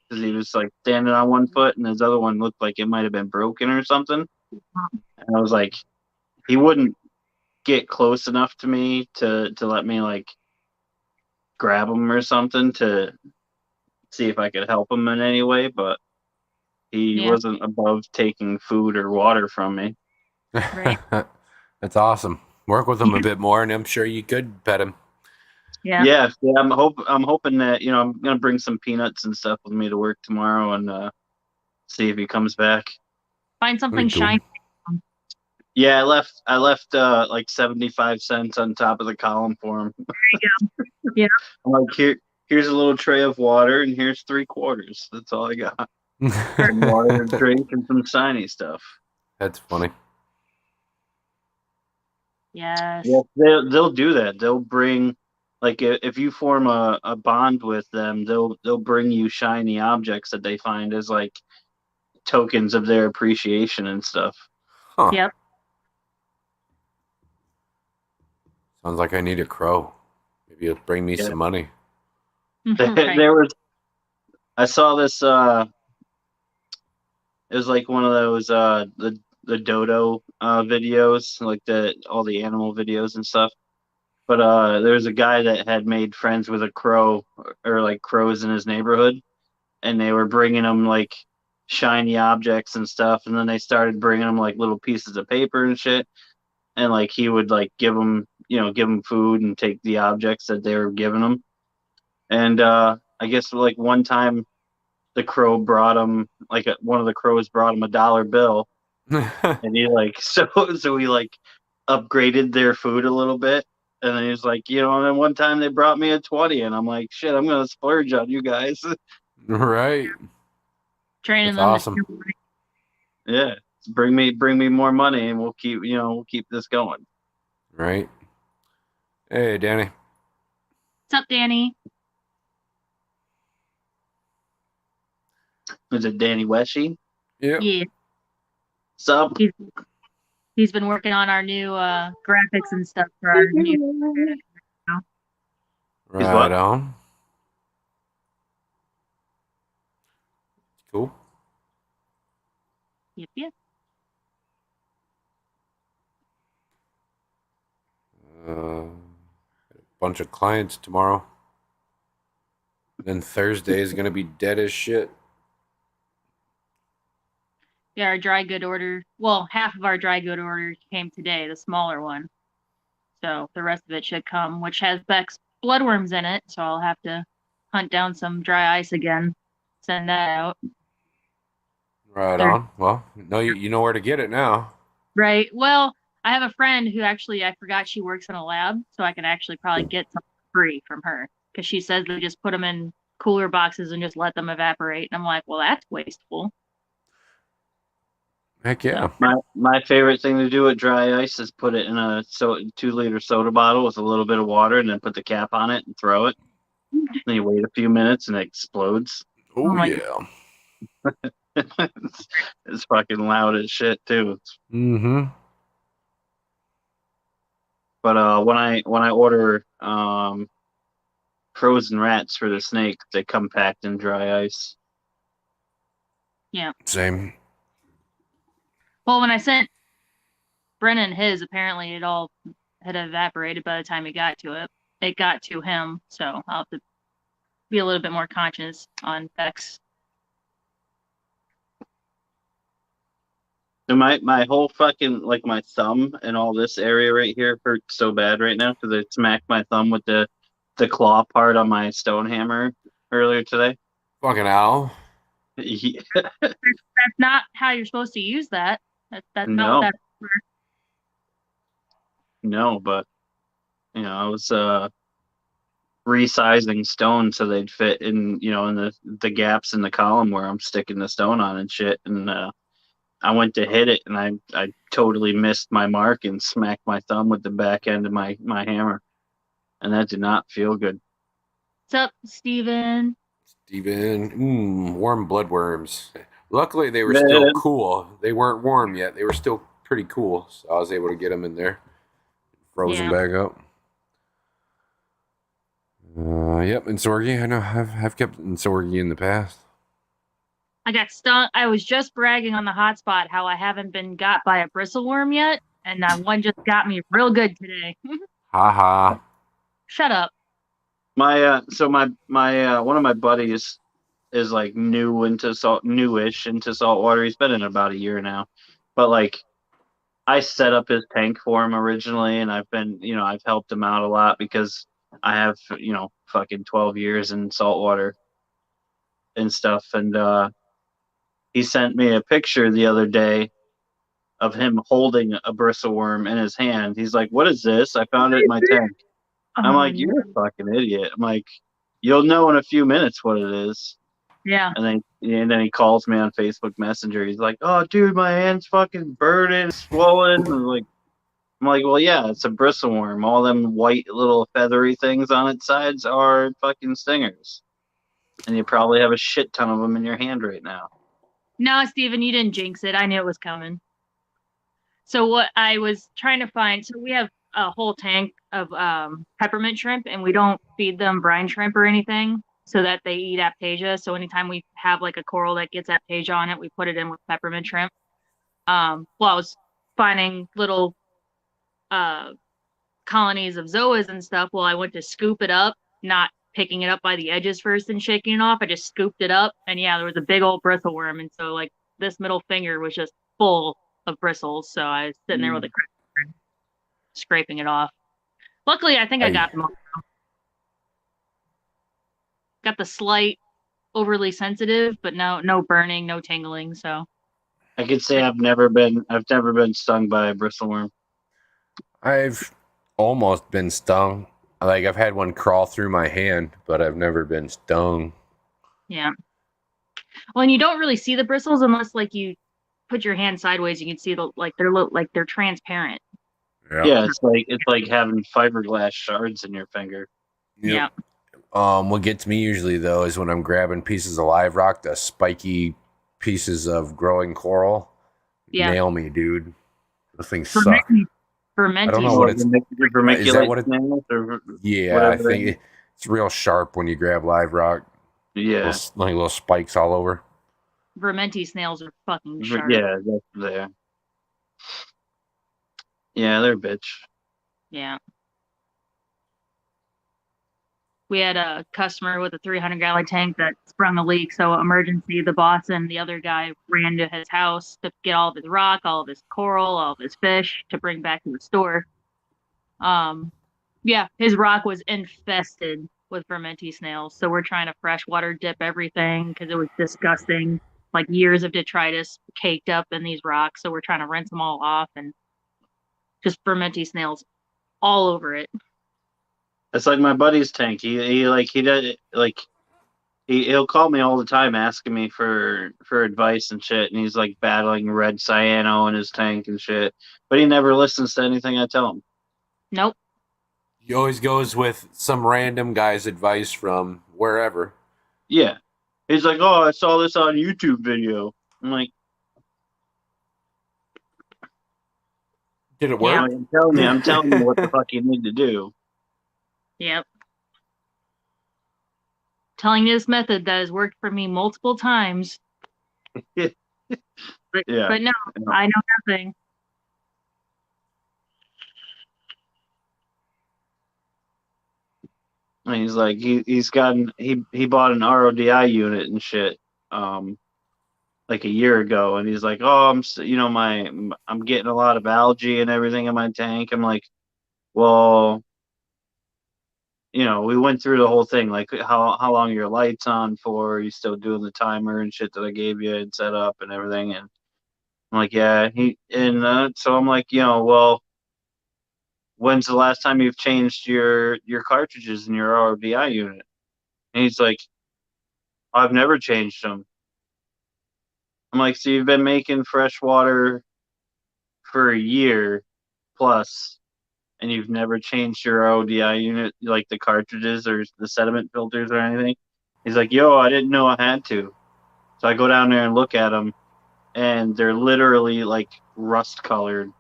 because he was like standing on one foot, and his other one looked like it might have been broken or something. And I was like, he wouldn't get close enough to me to let me like grab him or something to see if I could help him in any way, but he Yeah. wasn't above taking food or water from me. Right. That's awesome. Work with him a bit more, and I'm sure you could pet him. Yeah. Yeah. I'm hoping that I'm gonna bring some peanuts and stuff with me to work tomorrow and see if he comes back. Find something Cool. shiny. Yeah, I left like 75 cents on top of the column for him. There you go. Yeah. I'm like, here's a little tray of water, and here's 3/4. That's all I got. Some water, a drink, and some shiny stuff. That's funny. Yes. Yeah, they'll do that. They'll bring, like, if you form a bond with them, they'll bring you shiny objects that they find as like tokens of their appreciation and stuff. Huh. Yep. Sounds like I need a crow. Maybe it'll bring me some money. Right. I saw this. It was like one of those the dodo videos, like all the animal videos and stuff. But there was a guy that had made friends with a crow or like crows in his neighborhood, and they were bringing him like shiny objects and stuff, and then they started bringing him like little pieces of paper and shit, and like he would like give them food and take the objects that they were giving him. And I guess like one time the crow brought him one of the crows brought him $1 bill, and he like so he like upgraded their food a little bit, and then he was like, and then one time they brought me a 20, and I'm like, shit, I'm gonna splurge on you guys. Right. Training That's them. awesome. Yeah, bring me more money, and we'll keep this going. Right. Hey, Danny. What's up, Danny? Is it Danny Weshy? Yep. Yeah. Sup? He's been working on our new graphics and stuff for our new. Right on. Cool. Yep. Yep. A bunch of clients tomorrow. Then Thursday is gonna be dead as shit. Yeah, our dry good order. Well, half of our dry good order came today, the smaller one. So the rest of it should come, which has Beck's bloodworms in it. So I'll have to hunt down some dry ice again, send that out. Right on. Well, no, you know where to get it now. Right. Well, I have a friend who actually, I forgot she works in a lab, so I can actually probably get some free from her because she says they just put them in cooler boxes and just let them evaporate. And I'm like, well, that's wasteful. Heck yeah. My favorite thing to do with dry ice is put it in a 2-liter soda bottle with a little bit of water, and then put the cap on it and throw it. Then you wait a few minutes and it explodes. Oh Oh my yeah. It's fucking loud as shit too. Mm-hmm. But when I order frozen rats for the snake, they come packed in dry ice. Yeah. Same. Well, when I sent Brennan his, apparently it all had evaporated by the time it got to it. It got to him, so I'll have to be a little bit more conscious on Bex. So my whole fucking like my thumb and all this area right here hurts so bad right now because I smacked my thumb with the claw part on my stone hammer earlier today. Fucking owl. Yeah, That's not how you're supposed to use that. That's not what no, that's for. no, but I was resizing stone so they'd fit in in the gaps in the column where I'm sticking the stone on and shit, and I went to hit it and I totally missed my mark and smacked my thumb with the back end of my hammer, and that did not feel good. What's up, Steven? Steven. Warm bloodworms. Luckily, they were still Man, cool. They weren't warm yet. They were still pretty cool. So I was able to get them in there. Frozen Yeah. back up. Yep, Insorgi. I know I've kept Insorgi in the past. I got stung. I was just bragging on the hotspot how I haven't been got by a bristleworm yet, and one just got me real good today. Ha ha. Shut up. my one of my buddies is like newish into saltwater. He's been in about a year now, but like I set up his tank for him originally, and I've helped him out a lot because I have fucking 12 years in saltwater and stuff, and he sent me a picture the other day of him holding a bristleworm in his hand. He's like, "What is this? I found it in my tank." I'm Oh, like, "You're a fucking idiot." I'm like, "You'll know in a few minutes what it is." yeah. And then he calls me on Facebook Messenger. He's like, "Oh, dude, my hand's fucking burning, swollen." I'm like, "Well, yeah, it's a bristleworm. All them white little feathery things on its sides are fucking stingers, and you probably have a shit ton of them in your hand right now." No, Steven, you didn't jinx it. I knew it was coming. So what I was trying to find, so we have a whole tank of peppermint shrimp, and we don't feed them brine shrimp or anything so that they eat Aptasia. So anytime we have like a coral that gets Aptasia on it, we put it in with peppermint shrimp. Well, I was finding little uh colonies of zoas and stuff. Well, I went to scoop it up, not picking it up by the edges first and shaking it off. I just scooped it up, and yeah, there was a big old bristleworm, and so like this middle finger was just full of bristles. So I was sitting there with a scraping it off. Luckily, I think I got them all. Got the slight overly sensitive, but no burning, no tingling. So I could say I've never been stung by a bristleworm. I've almost been stung. Like I've had one crawl through my hand, but I've never been stung. yeah. Well, and you don't really see the bristles unless like you put your hand sideways. You can see they're transparent. Yeah, it's like having fiberglass shards in your finger. Yeah. What gets me usually though is when I'm grabbing pieces of live rock, the spiky pieces of growing coral Yeah. nail me, dude. Those things For suck. me, fermenting. I don't know what it's. Vermiculate Is that what it- snails or Yeah, I whatever they- think it's real sharp when you grab live rock. yeah, Like little spikes all over. Vermenti snails are fucking sharp. yeah, that's there. Yeah, they're a bitch. Yeah. We had a customer with a 300-gallon tank that sprung a leak. So emergency, the boss and the other guy ran to his house to get all of his rock, all of his coral, all of his fish to bring back to the store. Yeah, his rock was infested with Vermenti snails. So we're trying to freshwater dip everything because it was disgusting. Like years of detritus caked up in these rocks. So we're trying to rinse them all off and just Vermenti snails all over it. It's like my buddy's tank. He did like he'll call me all the time asking me for advice and shit, and he's like battling red cyano in his tank and shit, but he never listens to anything I tell him. Nope. He always goes with some random guy's advice from wherever. Yeah, he's like, "Oh, I saw this on YouTube video." I'm like, Did it Yeah. work? I'm telling you what the fuck you need to do. Yep. Telling you this method that has worked for me multiple times. Yeah. But no, Yeah. I know nothing. And he's like, he bought an RODI unit and shit, like a year ago, and he's like, "Oh, I'm getting a lot of algae and everything in my tank." I'm like, "Well, we went through the whole thing, like how long are your lights on for? Are you still doing the timer and shit that I gave you and set up and everything?" And I'm like, "Yeah." So I'm like, well, when's the last time you've changed your cartridges in your RODI unit? And he's like, "I've never changed them." I'm like, "So you've been making fresh water for a year plus, and you've never changed your ODI unit, like the cartridges or the sediment filters or anything?" He's like, "Yo, I didn't know I had to." So I go down there and look at them, and they're literally like rust colored.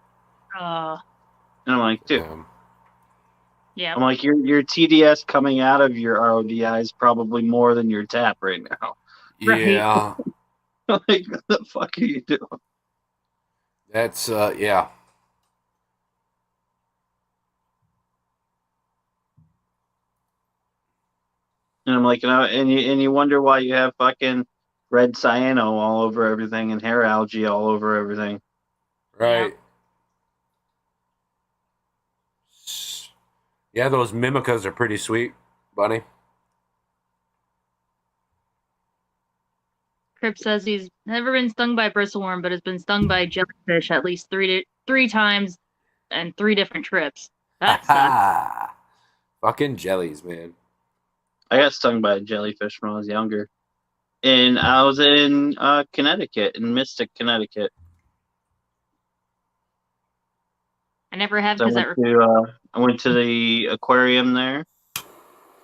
And I'm like, "Dude," Yeah. I'm like, your TDS coming out of your RODI is probably more than your tap right now." Yeah. I'm like, what the fuck are you doing? That's yeah. And I'm like, and you wonder why you have fucking red cyano all over everything and hair algae all over everything. Right. Yeah, those mimicas are pretty sweet, Bunny. Crip says he's never been stung by a bristleworm, but has been stung by jellyfish at least three times and 3 different trips. That sucks. Fucking jellies, man. I got stung by a jellyfish when I was younger. And I was in Connecticut, in Mystic, Connecticut. I never have So I because went to the aquarium there,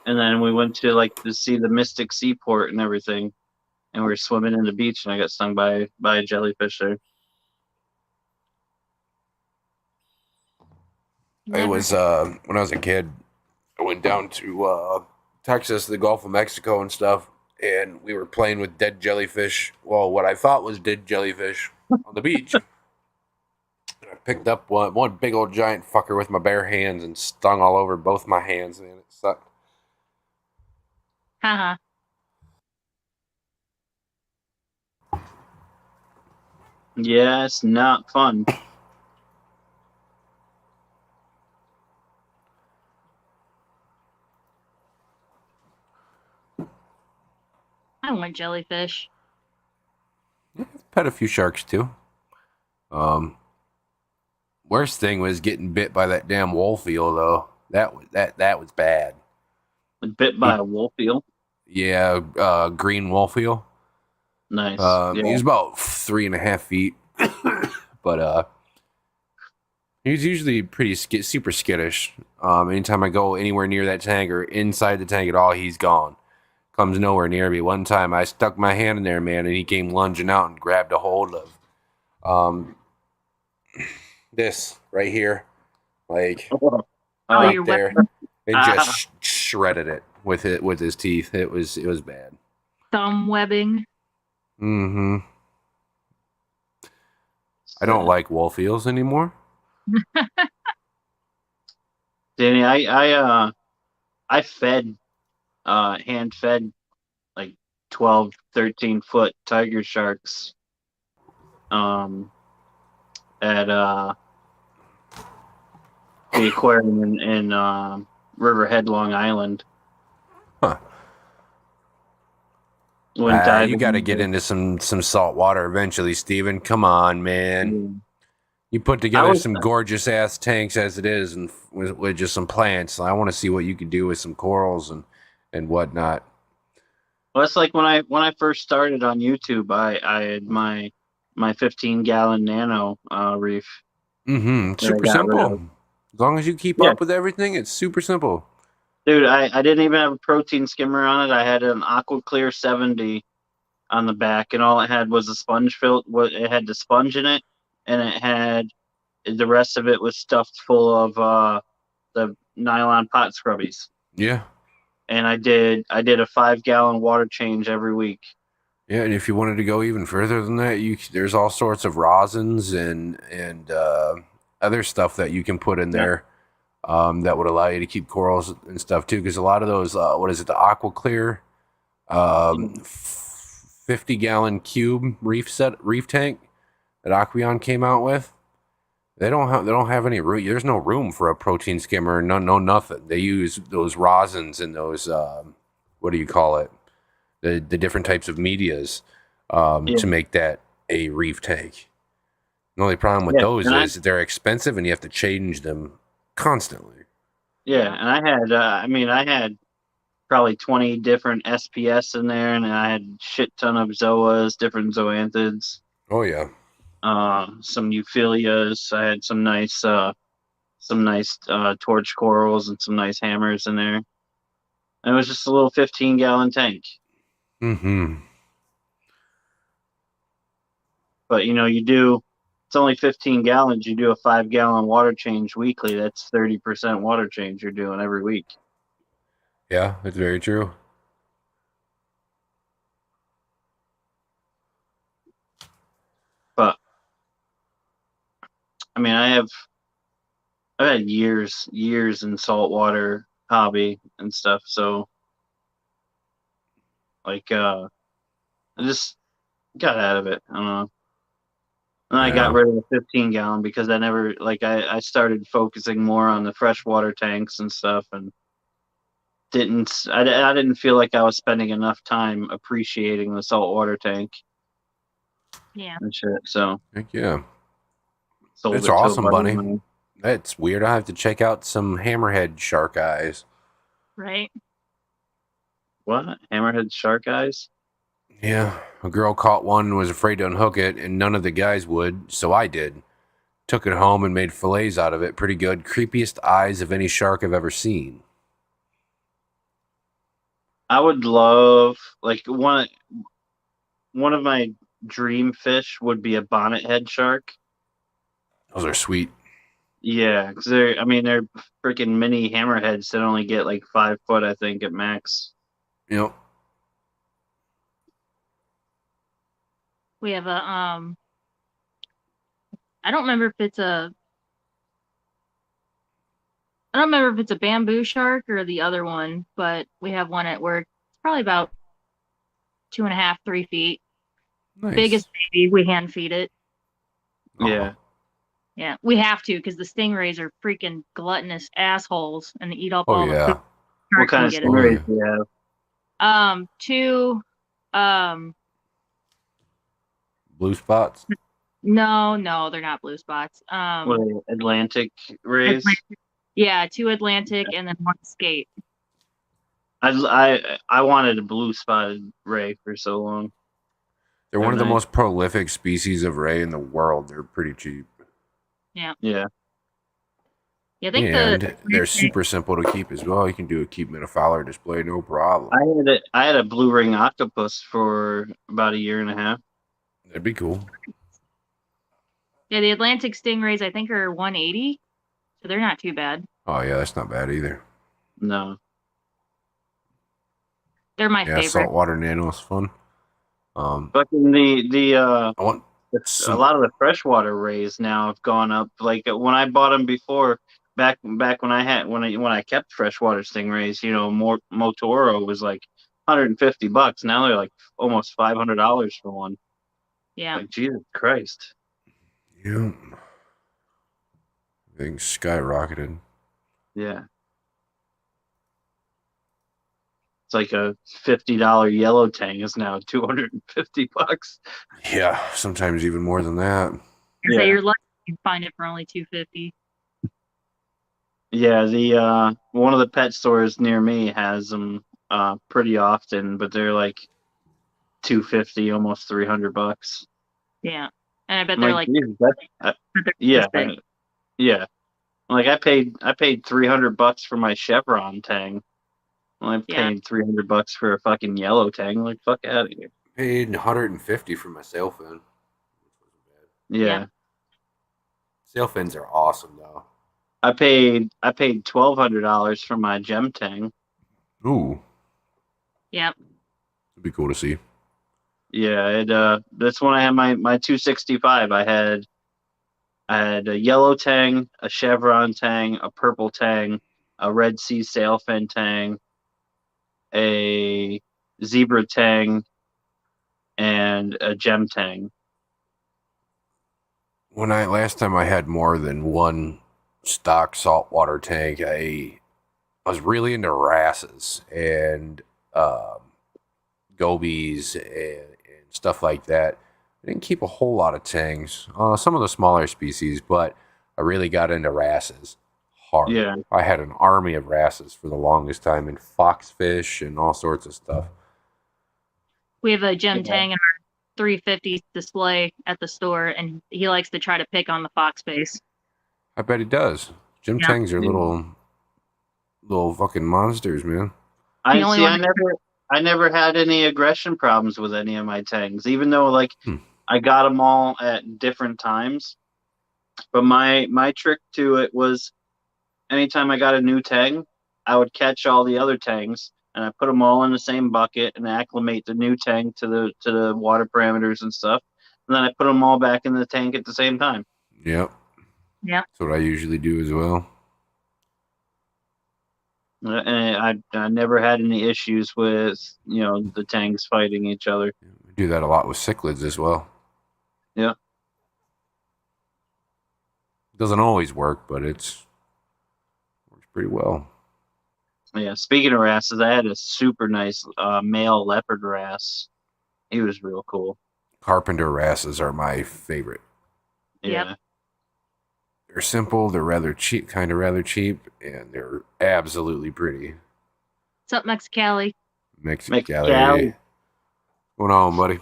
and then we went to see the Mystic Seaport and everything. And we were swimming in the beach, and I got stung by a jellyfish there. It was when I was a kid. I went down to Texas, the Gulf of Mexico, and stuff, and we were playing with dead jellyfish. Well, what I thought was dead jellyfish on the beach. And I picked up one big old giant fucker with my bare hands and stung all over both my hands, man. It sucked. Haha. Yeah, it's not fun. I want jellyfish. Pet a few sharks too. Worst thing was getting bit by that damn wolf eel though. That was bad. Bit by a wolf eel. Yeah, green wolf eel. Nice. He was about 3.5 feet, but he's usually pretty super skittish. Anytime I go anywhere near that tank or inside the tank at all, he's gone. Comes nowhere near me. One time I stuck my hand in there, man, and he came lunging out and grabbed a hold of this right here, like right your there, weapon? and just shredded it with his teeth. It was bad. Thumb webbing. Mm-hmm. I don't like wolf eels anymore. Danny, I fed hand fed like 12, 13 foot tiger sharks at the aquarium in Riverhead, Long Island. Huh. You got to get into some salt water eventually, Steven. Come on, man. You put together some gorgeous ass tanks as it is, and with just some plants. I want to see what you can do with some corals and whatnot. Well, it's like when I first started on YouTube, I had my 15-gallon nano reef Mm-hmm. that I Super got rid simple. of. As long as you keep Yeah, up with everything, it's super simple. dude, I didn't even have a protein skimmer on it. I had an Aqua Clear 70 on the back, and all it had was a sponge filter. It had the sponge in it, and it had the rest of it was stuffed full of the nylon pot scrubbies. Yeah. And I did a 5-gallon water change every week. Yeah, and if you wanted to go even further than that, there's all sorts of rosins and other stuff that you can put in Yeah. there that would allow you to keep corals and stuff too. Because a lot of those, what is it, the Aqua Clear, 50-gallon cube reef tank that Aqueon came out with. They don't have any room. There's no room for a protein skimmer. No nothing. They use those rosins and those what do you call it? The different types of medias Yeah. to make that a reef tank. The only problem with Yeah, those and is they're expensive and you have to change them constantly. Yeah, and I had probably 20 different SPS in there, and I had shit ton of zoas, different zoanthids, Oh yeah. some euphyllias. I had some nice torch corals and some nice hammers in there. And it was just a little 15-gallon tank. Mm-hmm. But it's only 15 gallons. You do a 5-gallon water change weekly. That's 30% water change you're doing every week. Yeah, that's very true. But I mean, I've had years in saltwater hobby and stuff. So like, I just got out of it. I don't know. And I got Yeah. rid of the 15-gallon because I started focusing more on the freshwater tanks and stuff, and I didn't feel like I was spending enough time appreciating the saltwater tank Yeah. and shit. So Heck yeah. sold That's it to a awesome, buddy of buddy. mine. That's weird. I have to check out some hammerhead shark eyes. Right. What? Hammerhead shark eyes? Yeah, a girl caught one and was afraid to unhook it, and none of the guys would, so I did. Took it home and made fillets out of it. Pretty good. Creepiest eyes of any shark I've ever seen. I would love like one of my dream fish would be a bonnethead shark. Those are sweet. Yeah, because they're freaking mini hammerheads that only get like 5 foot, I think, at max. You know, We have a I don't remember if it's a bamboo shark or the other one, but we have one at work. It's probably about 2.5, 3 feet. nice. Biggest baby. We hand feed it. Aw. Yeah. Yeah, we have to because the stingrays are freaking gluttonous assholes and they eat up Oh all the yeah. food. What Shark kind can of get it. stingrays do you have? Two, Blue spots. no, they're not blue spots. What are they, Atlantic rays? Yeah, 2 Atlantic and then 1 skate. I wanted a blue spotted ray for so long. They're one of the nice. most prolific species of ray in the world. They're pretty cheap. Yeah. Yeah, I think And they're super simple to keep as well. You can do a keep 'em in a Fowler display, no problem. I had a blue ring octopus for about a year and a half. That'd be cool. the Atlantic stingrays I think are 180, so they're not too bad. Oh yeah, that's not bad either. No. They're my Yeah, favorite. saltwater nano is fun. Fucking I want a some. lot of the freshwater rays now have gone up. Like when I bought them before, back when I kept freshwater stingrays, Motoro was like $150. Now they're like almost $500 for one. Yeah. Like Jesus Christ. Yeah. Things skyrocketed. Yeah. It's like a $50 yellow tang is now $250. Yeah, sometimes even more than that. So Yeah. you're lucky you can find it for only $250. Yeah, the one of the pet stores near me has them pretty often, but they're like $250, almost $300. Yeah. And I bet I'm they're like, like, Jesus, they're yeah, this big. yeah. Like I paid $300 for my Chevron Tang. Well, I Yeah. paid $300 for a fucking yellow Tang. Like, fuck out of here. Paid 150 for my sail fin. Yeah. Yeah. Sail fins are awesome though. I paid $1,200 for my Gem Tang. Ooh, Yep. it'd be cool to see. Yeah, that's when I had my 265. I had a yellow Tang, a Chevron Tang, a purple Tang, a Red Sea Sailfin Tang, a Zebra Tang, and a Gem Tang. Last time I had more than one stock saltwater tank, I was really into wrasses and gobies and stuff like that. I didn't keep a whole lot of tangs, some of the smaller species, but I really got into wrasses hard. Yeah. I had an army of wrasses for the longest time, and foxfish and all sorts of stuff. We have a Gem Yeah. Tang in our 350 display at the store, and he likes to try to pick on the fox face. I bet he does. Gym Yeah. tangs are little fucking monsters, man. The only one I never had any aggression problems with any of my tangs, even though like I got them all at different times. But my trick to it was, anytime I got a new tang, I would catch all the other tangs and I put them all in the same bucket and acclimate the new tang to the water parameters and stuff, and then I put them all back in the tank at the same time. Yep. Yep. That's what I usually do as well. And I never had any issues with the tangs fighting each other. I do that a lot with cichlids as well. Yeah. Doesn't always work, but works pretty well. Yeah. Speaking of wrasses, I had a super nice male leopard wrasse. He was real cool. Carpenter wrasses are my favorite. Yeah. Yep. They're simple, they're rather cheap, and they're absolutely pretty. What's up, Mexicali? Mexicali. Mexicali. What's going on, buddy? I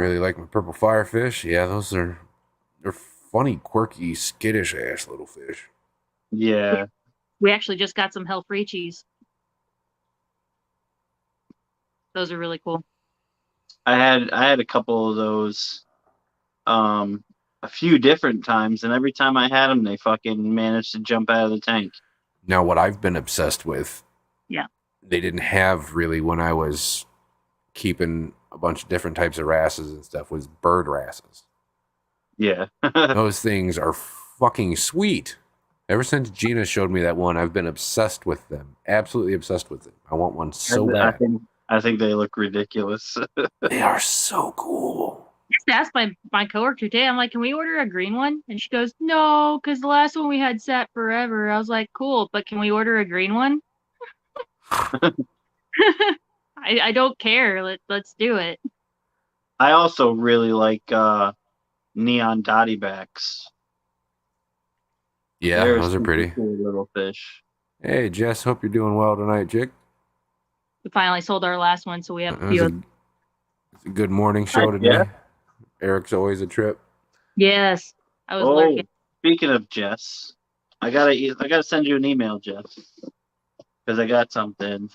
really like my purple firefish. Yeah, they're funny, quirky, skittish ass little fish. Yeah. We actually just got some Helfrichis. Those are really cool. I had a couple of those a few different times, and every time I had them, they fucking managed to jump out of the tank. Now, what I've been obsessed with, Yeah. they didn't have really when I was keeping a bunch of different types of wrasses and stuff, was bird wrasses. Yeah. Those things are fucking sweet. Ever since Gina showed me that one, I've been obsessed with them. Absolutely obsessed with them. I want one so bad. I think they look ridiculous. They are so cool. I just asked my coworker today, I'm like, can we order a green one? And she goes, no, because the last one we had sat forever. I was like, cool, but can we order a green one? I don't care. Let's do it. I also really like neon dotty backs. Yeah, They're those are pretty. cool little fish. Hey, Jess, hope you're doing well tonight, chick. We finally sold our last one, so we have a It's few. a good morning show Hi, today. Jeff. Eric's always a trip. Yes, I was Oh, lurking. speaking of Jess, I gotta send you an email, Jess, because I got something.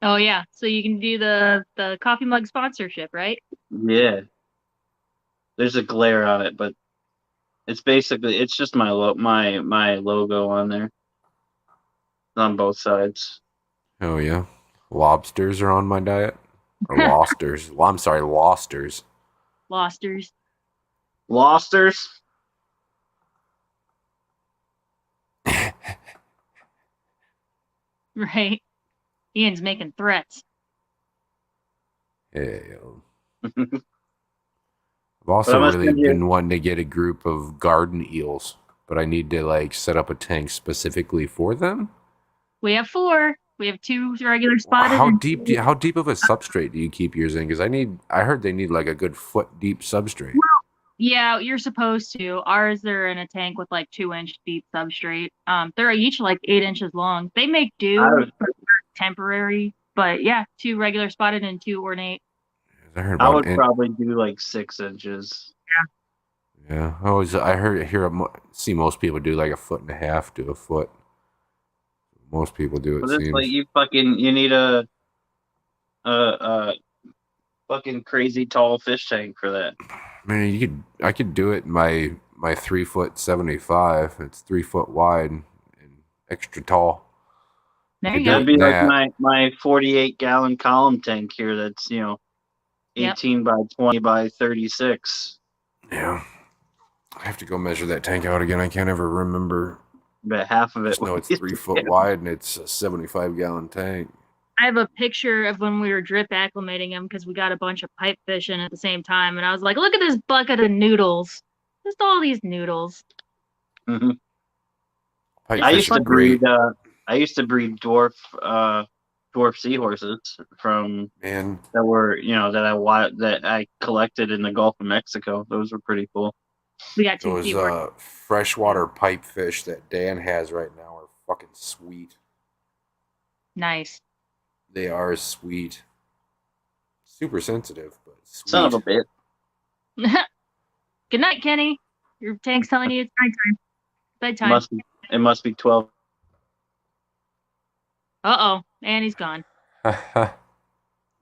Oh yeah, so you can do the coffee mug sponsorship, right? Yeah. There's a glare on it, but it's just my logo on there. On both sides. Oh, yeah. Lobsters are on my diet. Or losters. Well, I'm sorry, losters. Losters. Losters? Right. Ian's making threats. Yeah. I've also must really send you- been wanting to get a group of garden eels, but I need to set up a tank specifically for them. We have 4. We have 2 regular spotted. How and deep of a substrate do you keep yours in? Because I heard they need like a good foot deep substrate. Yeah, you're supposed to. Ours, they're in a tank with like 2-inch deep substrate. They're each like 8 inches long. They make I do was, for temporary, but yeah, 2 regular spotted and 2 ornate. I heard I about would probably do like 6 inches. yeah. See most people do like 1.5 to a foot. Most people do, it But it's like seems. you need a fucking crazy tall fish tank for that. I could do it in my 3 foot 75. It's 3 foot wide and extra tall. There Could you do go. it That'd be in like that. my 48-gallon column tank here. That's Yep. 18 by 20 by 36. Yeah. I have to go measure that tank out again. I can't ever remember. But half of I it just know it's weighs 3 foot down. wide and it's a 75-gallon tank. I have a picture of when we were drip acclimating them because we got a bunch of pipe fish in at the same time, and I was like, "Look at this bucket of noodles! Just all these noodles." Mhm. Pipe I It's fish used are to fun. great. breed dwarf seahorses from Man, that I collected in the Gulf of Mexico. Those were pretty cool. We got 2 those seahorses. freshwater pipe fish that Dan has right now are fucking sweet. Nice. They are sweet. Super sensitive, but Son of a sweet. bitch. Good night, Kenny. Your tank's telling you it's nighttime. Bedtime. It must be 12. Uh-oh. And he's gone.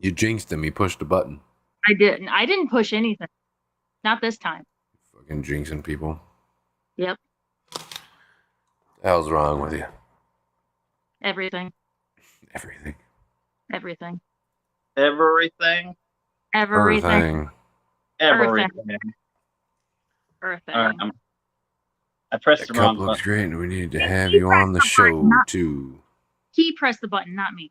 You jinxed him. You pushed a button. I didn't. I didn't push anything. Not this time. Fucking jinxing people. Yep. The hell's wrong with you? Everything. Everything. Everything. Everything. Everything. Everything. Everything. All right, I pressed That the wrong cup looks button. great, and we need to He have you pressed on the the button, show not- too. He pressed the button, not me.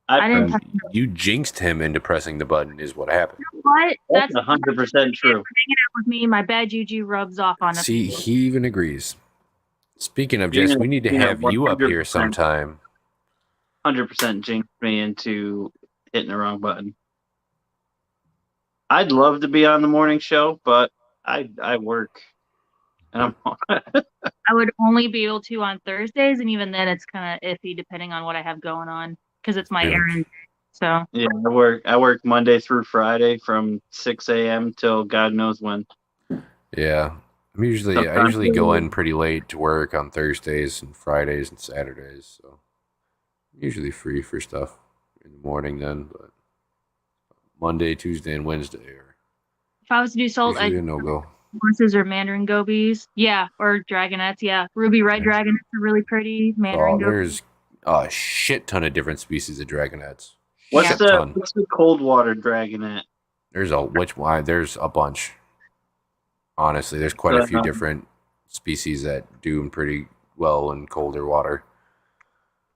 I I didn't pressed. touch it. You jinxed him into pressing the button, is what happened. You know what? That's 100% true. hanging out with me. My bad juju rubs off on us. See, he even agrees. Speaking of You Jess, know- we need to you know, have you up here 100%. sometime. 100% jinxed me into hitting the wrong button. I'd love to be on the morning show, but I work, and I'm I would only be able to on Thursdays, and even then, it's kind of iffy depending on what I have going on because it's my Yeah. errand. So yeah. I work Monday through Friday from 6 a.m. till God knows when. Yeah. I usually go in pretty late to work on Thursdays and Fridays and Saturdays, so I'm usually free for stuff in the morning then, but Monday, Tuesday, and Wednesday are if I was to do salt, usually I'd a no-go. horses or mandarin gobies. Yeah, or dragonettes. Yeah, ruby red Yeah. dragonettes are really pretty. Mandarin gobies. There's a shit ton of different species of dragonets. What's Shit the ton. what's the cold water dragonette? There's a bunch. Honestly, there's quite a few different species that do pretty well in colder water.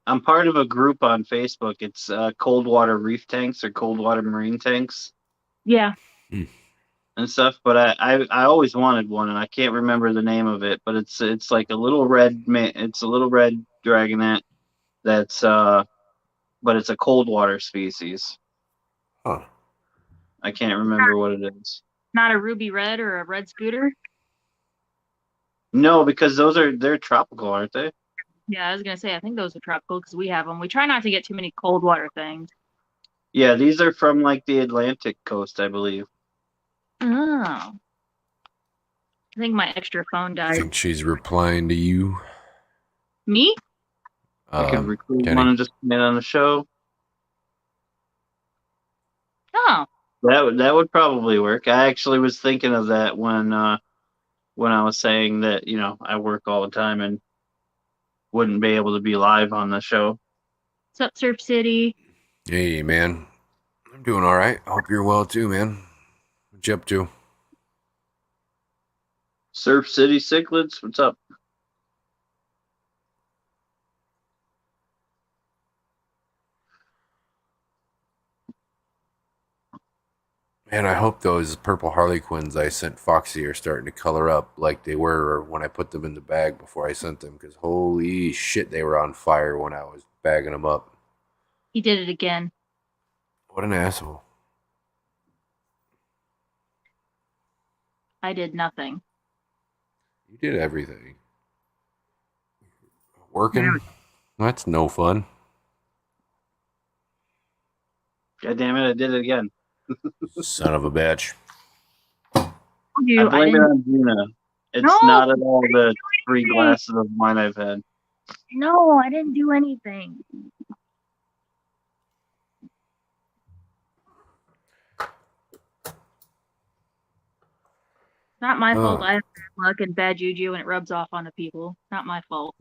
I'm part of a group on Facebook. It's cold water reef tanks or cold water marine tanks Yeah, and stuff. But I always wanted one, and I can't remember the name of it. But it's like a little red it's a little red dragonette that's but it's a cold water species. Huh. I can't remember what it is. not a ruby red or a red scooter. No, because they're tropical, aren't they? Yeah, I was gonna say I think those are tropical because we have them. We try not to get too many cold water things. Yeah, these are from like the Atlantic coast, I believe. Oh, I think my extra phone I died. think she's replying to you. Me? I could recruit Kenny. one and just come in on the show. Oh, That would probably work. I actually was thinking of that when I was saying that I work all the time and wouldn't be able to be live on the show. what's up, Surf City? Hey, man. I'm doing all right. I hope you're well too, man. What you up to? Surf City Cichlids, what's up? Man, I hope those purple harlequins I sent Foxy are starting to color up like they were when I put them in the bag before I sent them, because holy shit, they were on fire when I was bagging them up. He did it again. What an asshole. I did nothing. You did everything. Yeah. Working? That's no fun. God damn it, I did it again. Son of a bitch. Told I you, I blame it didn't. on Gina. It's No, not at all I the didn't 3 do anything. glasses of wine I've had. No, I didn't do anything. It's not my fault. Oh, I have bad luck and bad juju, and it rubs off onto people. Not my fault.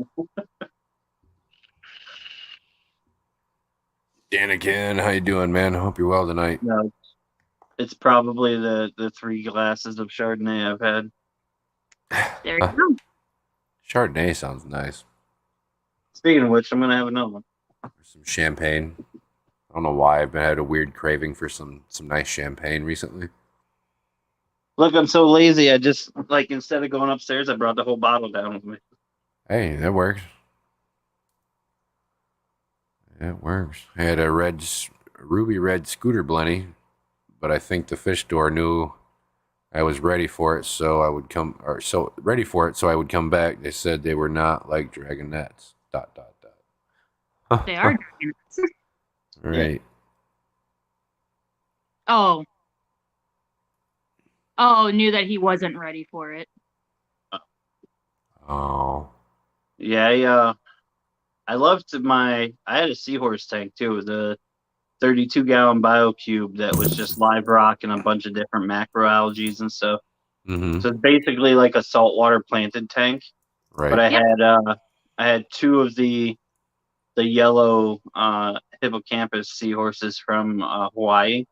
Danikin, how you doing, man? I hope you're well tonight. No, it's probably the 3 glasses of Chardonnay I've had. There you go. Chardonnay sounds nice. Speaking of which, I'm gonna have another one. Some champagne. I don't know why I've had a weird craving for some nice champagne recently. Look, I'm so lazy. I just like instead of going upstairs, I brought the whole bottle down with me. Hey, that works. It works. I had a ruby red scooter blenny, but I think the fish store knew I was ready for it, so I would come, or so ready for it, so I would come back. They said they were not like dragon nets. Dot dot dot. They are dragons. Right. Oh. Oh, knew that he wasn't ready for it. Oh. Yeah, I loved I had a seahorse tank too, the 32-gallon BioCube that was just live rock and a bunch of different macroalgae and stuff. Mm-hmm. So it's basically like a saltwater planted tank. Right. But Yep. I had 2 of the yellow hippocampus seahorses from Hawaii.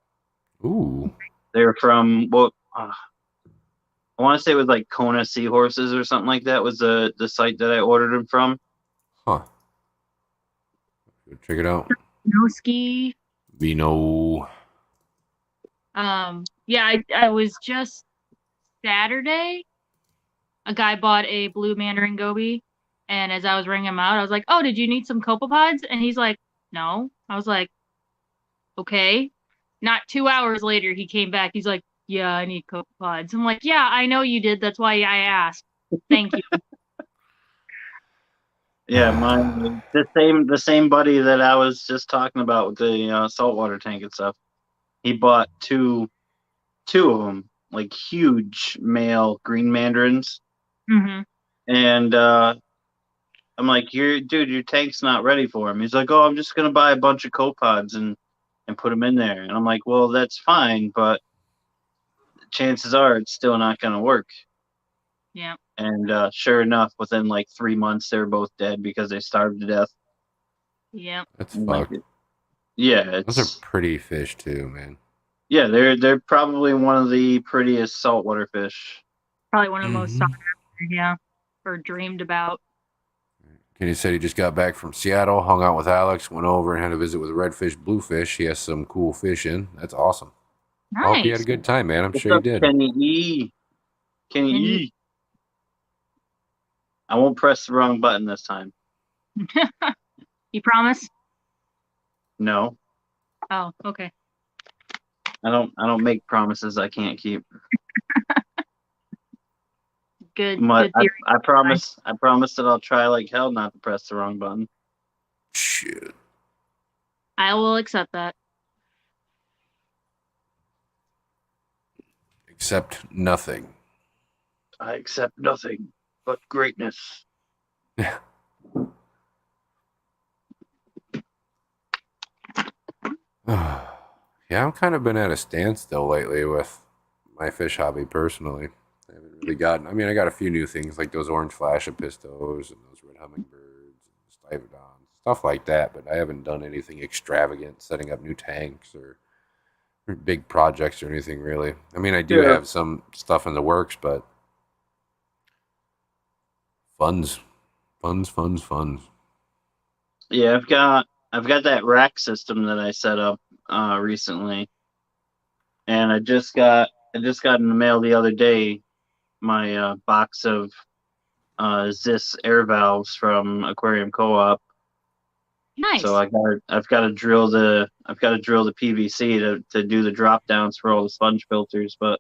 Ooh. They were from I want to say it was like Kona Seahorses or something like that was the site that I ordered them from. Huh. Go check it out. No ski. Vino. Yeah, I was just Saturday. A guy bought a blue mandarin goby, and as I was ringing him out, I was like, "Oh, did you need some copepods?" And he's like, "No." I was like, "Okay." Not 2 hours later, he came back. He's like, "Yeah, I need copepods." I'm like, "Yeah, I know you did. That's why I asked. Thank you." Yeah, mine the same buddy that I was just talking about with the saltwater tank and stuff. He bought two of them, like huge male green mandarins, Mm-hmm. and I'm like, your tank's not ready for him." He's like, "Oh, I'm just gonna buy a bunch of copods and put them in there." And I'm like, "Well, that's fine, but chances are it's still not gonna work." Yeah. And sure enough, within like 3 months, they were both dead because they starved to death. Yeah. That's I'm like, fucked. yeah, Those are it's pretty fish too, man. yeah, they're probably one of the prettiest saltwater fish. Probably one of the most Mhm. sought after, yeah, or dreamed about. Kenny said he just got back from Seattle, hung out with Alex, went over and had a visit with Redfish Bluefish. He has some cool fish in. That's awesome. I hope you had a Nice. good time, man. I'm What's sure you up, did. Kenny E? Kenny Kenny. E. I won't press the wrong button this time. You promise? No, Oh, okay. I don't make promises I can't keep. Good. But Good theory. I promise that I'll try like hell not to press the wrong button. Shit. I will accept that. Except nothing. I accept nothing but greatness. Yeah, I've kind of been at a standstill lately with my fish hobby personally. I haven't really gotten. I mean, I got a few new things like those orange flash pistos and those red hummingbirds and stivodons, stuff like that. But I haven't done anything extravagant, setting up new tanks or big projects or anything really. I mean, I do Yeah. have some stuff in the works, but funds. Yeah, I've got that rack system that I set up recently, and I just got in the mail the other day my box of Zis air valves from Aquarium Co-op. Nice. So I've got to drill the PVC to do the drop downs for all the sponge filters, but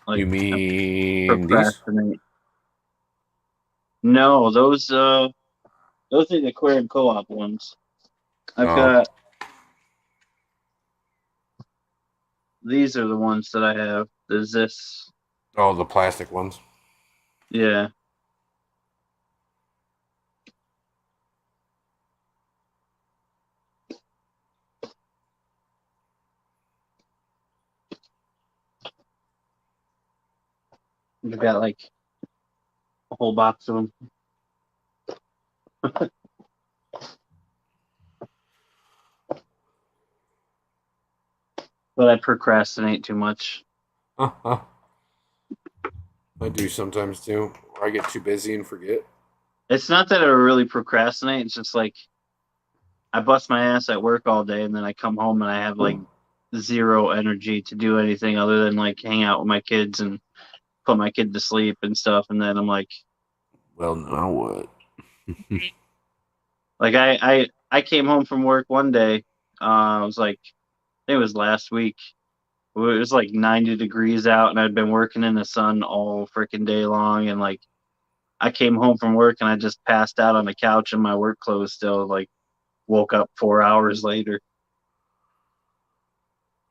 Like You mean these? procrastinate. No, those are the Aquarium Co-op ones. I've Oh. got these are the ones that I have. There's this. Oh, the plastic ones. Yeah. I've got like a whole box of them. But I procrastinate too much. I do sometimes too. Or I get too busy and forget. It's not that I really procrastinate. It's just like I bust my ass at work all day, and then I come home and I have like zero energy to do anything other than like hang out with my kids and put my kid to sleep and stuff. And then I'm like, Well, now what? like I came home from work one day. I was like, I think it was last week. It was like 90 degrees out, and I'd been working in the sun all freaking day long. And like, I came home from work and I just passed out on the couch in my work clothes still. Like, woke up 4 hours later.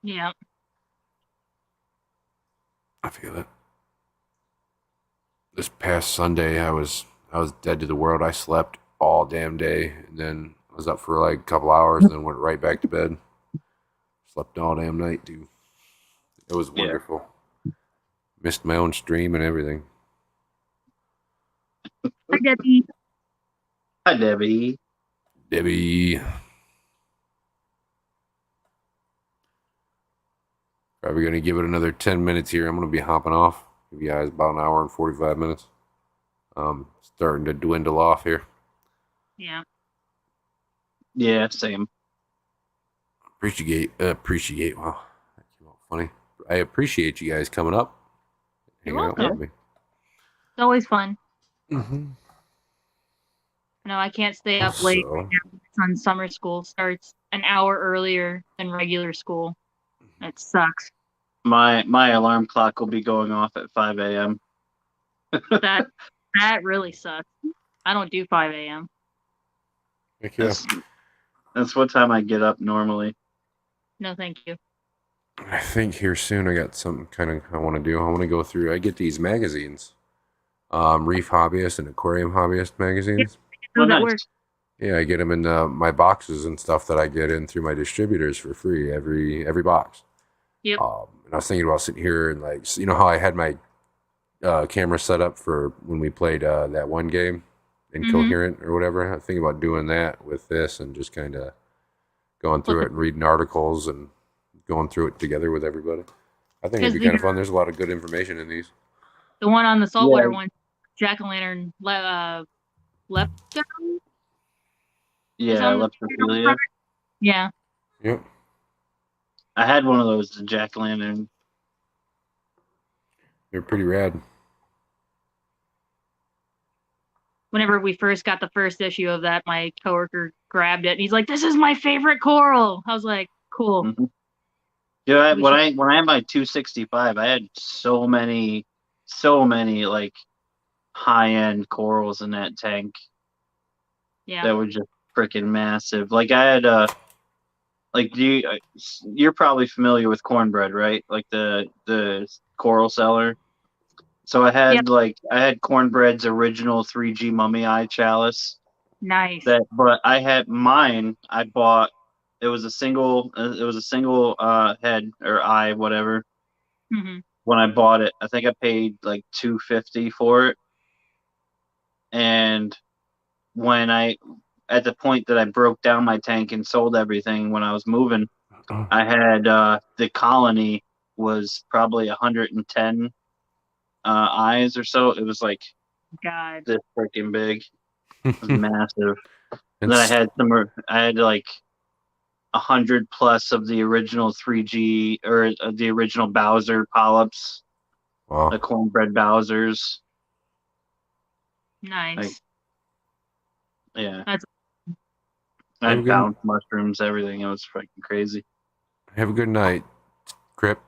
Yeah. I feel it. This past Sunday, I was dead to the world. I slept all damn day, and then I was up for like a couple hours, and then went right back to bed. Slept all damn night, dude. It was Yeah. wonderful. Missed my own stream and everything. Hi, Debbie. Hi, Debbie. Debbie. Probably gonna give it another 10 minutes here. I'm gonna be hopping off. Give you guys about an hour and 45 minutes. Starting to dwindle off here. Yeah. Yeah, same. Appreciate. Wow, that came out funny. I appreciate you guys coming up, You're hanging out welcome. with me. It's always fun. Mm-hmm. No, I can't stay up late. So, On summer school starts an hour earlier than regular school. It sucks. My alarm clock will be going off at 5 a.m. That really sucks. I don't do 5 a.m. heck yeah. That's what time I get up normally. No, thank you. I think here soon I got something kind of I want to do. I want to go through. I get these magazines, Reef Hobbyist and Aquarium Hobbyist magazines. How that nice. works. Yeah, I get them in my boxes and stuff that I get in through my distributors for free every box. Yep. And I was thinking about sitting here and like, you know how I had my camera set up for when we played that one game, Incoherent or whatever. I'm thinking about doing that with this and just kind of going through it and reading articles and going through it together with everybody. I think it'd be kind of fun. There's a lot of good information in these. The one on the saltwater one, jack-o'-lantern lepto. Yeah, Leptophilia. Yeah. Yep. I had one of those, the jack-o'-lantern. They're pretty rad. Whenever we first got the first issue of that, my coworker grabbed it and he's like, "This is my favorite coral." I was like, "Cool." Mm-hmm. Yeah, when I had my 265, I had so many like high-end corals in that tank. Yeah. That were just freaking massive. Like I had like you're probably familiar with Cornbread, right? Like the coral seller. So I had I had Cornbread's original 3G mummy eye chalice. Nice. But I had mine. I bought. It was a single head or eye, whatever. Mm-hmm. When I bought it, I think I paid like $250 for it. And when at the point that I broke down my tank and sold everything when I was moving, I had the colony was probably 110 eyes or so. It was like God. this freaking big. It was massive. And And then I had like 100 plus of the original 3G or the original Bowser polyps, wow. the Cornbread Bowsers. Nice. Like, yeah. That's I had bounce mushrooms, everything. It was freaking crazy. Have a good night, Crip.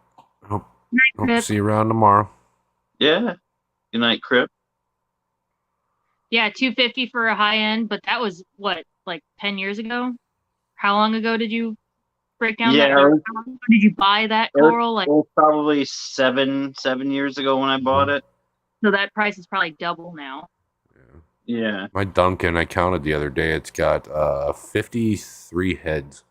Hope Crip. to see you around tomorrow. Yeah. Unite Crypt. Yeah, 250 for a high end, but that was what, like 10 years ago? How long ago did you break down Yeah, that, or how long ago did you buy that it was, coral? Like, it was probably 7 years ago when I bought it. so that price is probably double now. Yeah. Yeah. My Duncan, I counted the other day. It's got 53 heads.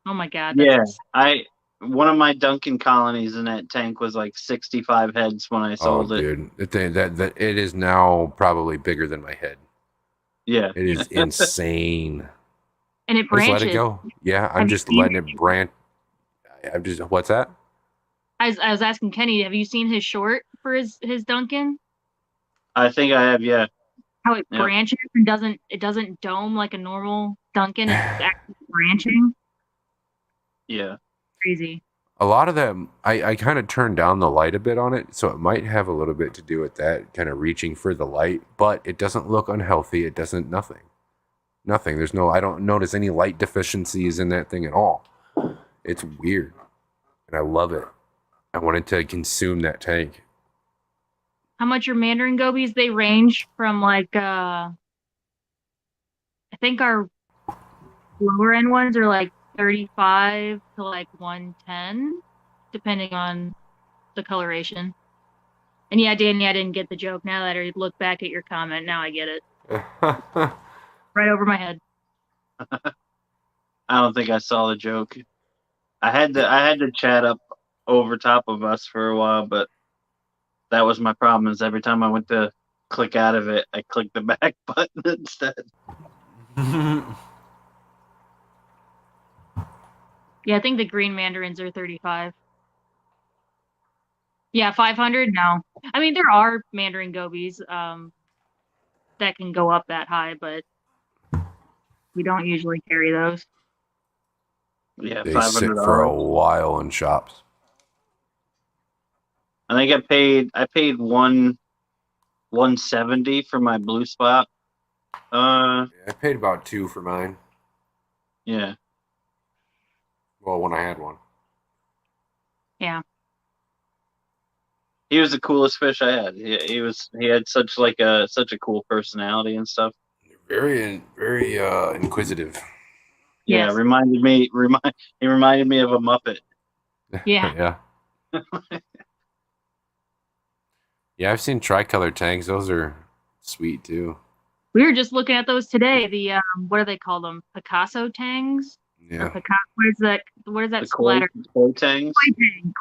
Oh my God, that's Yeah. insane. One of my Duncan colonies in that tank was like 65 heads when I Oh, sold it. dude, that it is now probably bigger than my head. Yeah. It is insane. And it I just let it branches. go. Yeah, I'm Have you just seen letting it branch. I'm just what's that? I was asking Kenny, have you seen his short for his Duncan? I think I have, yeah. How it Yep. branches and doesn't dome like a normal Duncan. It's actually branching. Yeah. Crazy. A lot of them, I kind of turned down the light a bit on it, so it might have a little bit to do with that, kind of reaching for the light, but it doesn't look unhealthy. It doesn't, nothing. I don't notice any light deficiencies in that thing at all. It's weird, and I love it. I wanted to consume that tank. How much are Mandarin gobies? They range from like I think our lower end ones are like 35 to like 110, depending on the coloration. And yeah, Danny, I didn't get the joke. Now that I look back at your comment, now I get it. Right over my head. I don't think I saw the joke. I had to chat up over top of us for a while, but that was my problem is every time I went to click out of it, I clicked the back button instead. Yeah, I think the green mandarins are 35. Yeah, 500? No. I mean, there are Mandarin gobies that can go up that high, but we don't usually carry those. Yeah, They sit for a $500. while in shops. I think I paid 170 for my blue spot. I paid about 2 for mine. Yeah. Well, when I had one. Yeah. He was the coolest fish I had. He had such a cool personality and stuff. Very inquisitive. Yeah, Yes. he reminded me of a Muppet. Yeah. Yeah. Yeah, I've seen tricolor tanks. Those are sweet too. We were just looking at those today. The what do they call them? Picasso tangs? Or Yeah. Picasso what is that The koi splatter? tangs.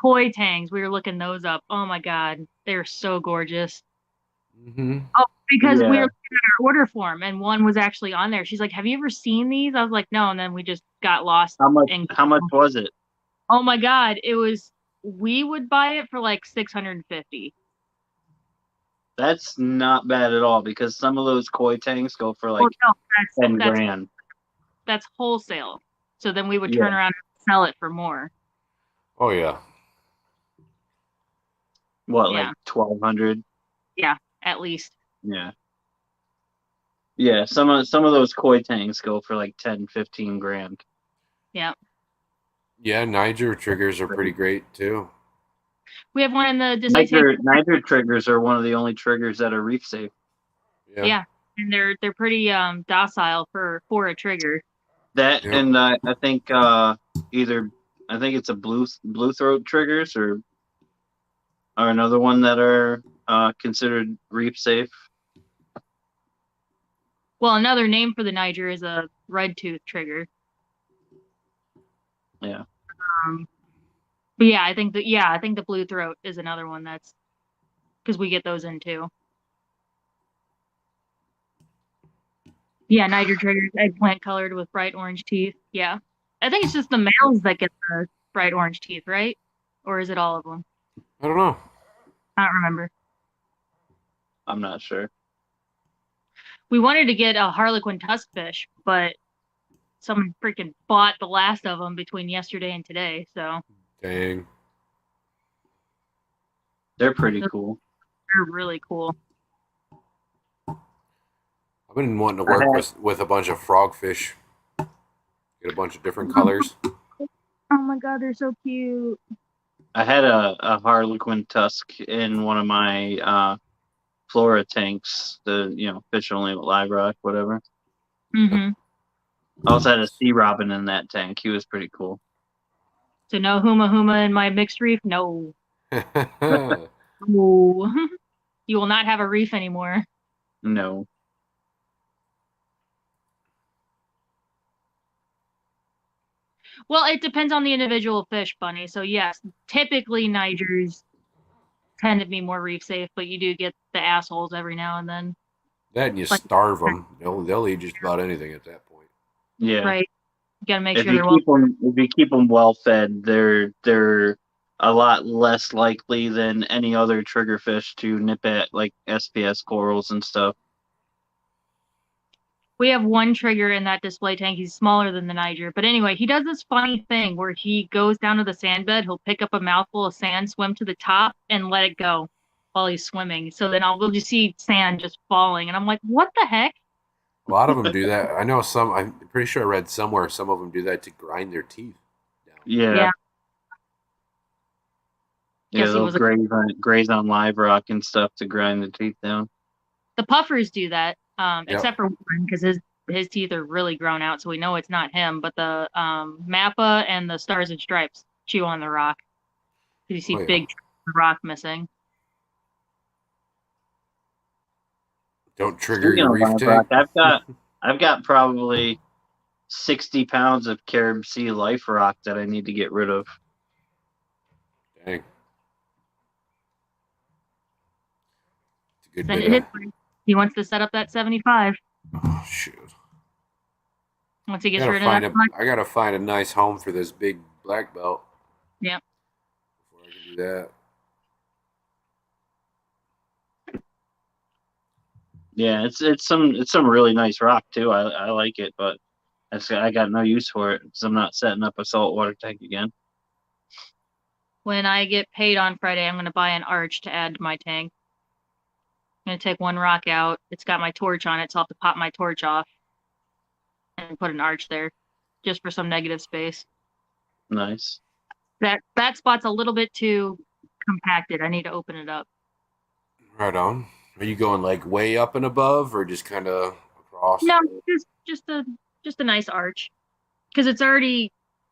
Koi tangs. We were looking those up. Oh my God. They're so gorgeous. Mm-hmm. Oh, because we Yeah. were looking at our order form and one was actually on there. She's like, "Have you ever seen these?" I was like, "No," and then we just got lost in How much was it? Oh my God, we would buy it for like 650. That's not bad at all because some of those koi tanks go for Oh like no, 10 that's grand. that's wholesale. So then we would Yeah. turn around and sell it for more. Oh yeah. What, Yeah. like 1,200? Yeah, at least. Yeah. Yeah, some of those koi tanks go for like 10, 15 grand. Yeah. Yeah, Niger triggers are pretty great too. We have one in the display tank. Niger triggers are one of the only triggers that are reef safe. Yeah. Yeah. And they're pretty docile for a trigger. That Yep. and I think I think it's a blue throat triggers or another one that are considered reef safe. Well, another name for the Niger is a red tooth trigger. Yeah. But yeah, I think the blue throat is another one that's because we get those in too. Yeah, Niger triggers, eggplant colored with bright orange teeth. Yeah. I think it's just the males that get the bright orange teeth, right? Or is it all of them? I don't know. I don't remember. I'm not sure. We wanted to get a harlequin tuskfish, but someone freaking bought the last of them between yesterday and today. So Dang. They're pretty cool. they're really cool. I've been wanting to work with a bunch of frogfish. Get a bunch of different colors. Oh my God, they're so cute. I had a Harlequin tusk in one of my Flora tanks. The fish only with live rock, whatever. Mm-hmm. I also had a sea robin in that tank. He was pretty cool. So no huma huma in my mixed reef? No. Yeah, No. You will not have a reef anymore. No. Well, it depends on the individual fish, Bunny. So yes, typically Nigers tend to be more reef safe, but you do get the assholes every now and then. that and you Like, starve them. They'll eat just about anything at that point. Yeah. right. You gotta make If sure you they're well. keep them well fed, they're a lot less likely than any other triggerfish to nip at like SPS corals and stuff. We have one trigger in that display tank. He's smaller than the Niger. But anyway, he does this funny thing where he goes down to the sand bed, he'll pick up a mouthful of sand, swim to the top, and let it go while he's swimming. So then we'll just see sand just falling. And I'm like, what the heck? A lot of them do that. I know some. I'm pretty sure I read somewhere some of them do that to grind their teeth down. Yeah. Yeah. Yeah, Guess he they'll was a graze on live rock and stuff to grind the teeth down. The puffers do that, Yep. except for one because his teeth are really grown out, so we know it's not him. But the Mappa and the Stars and Stripes chew on the rock. You see Oh, yeah. big rock missing. Don't trigger Speaking your of reef live tank. rock, I've got probably 60 pounds of Carib Sea life rock that I need to get rid of. Dang. It's a good Send bit it of. his way. He wants to set up that 75 Oh, shoot. once he I gets gotta rid of find that. I gotta find a nice home for this big black belt. Yeah. Before I can do that. Yeah, it's some really nice rock too. I like it, but I got no use for it because I'm not setting up a saltwater tank again. When I get paid on Friday, I'm going to buy an arch to add to my tank. I'm going to take one rock out. It's got my torch on it, so I'll have to pop my torch off and put an arch there just for some negative space. Nice. That spot's a little bit too compacted. I need to open it up. Right on. Are you going like way up and above, or just kind of across? No, just a nice arch because it's already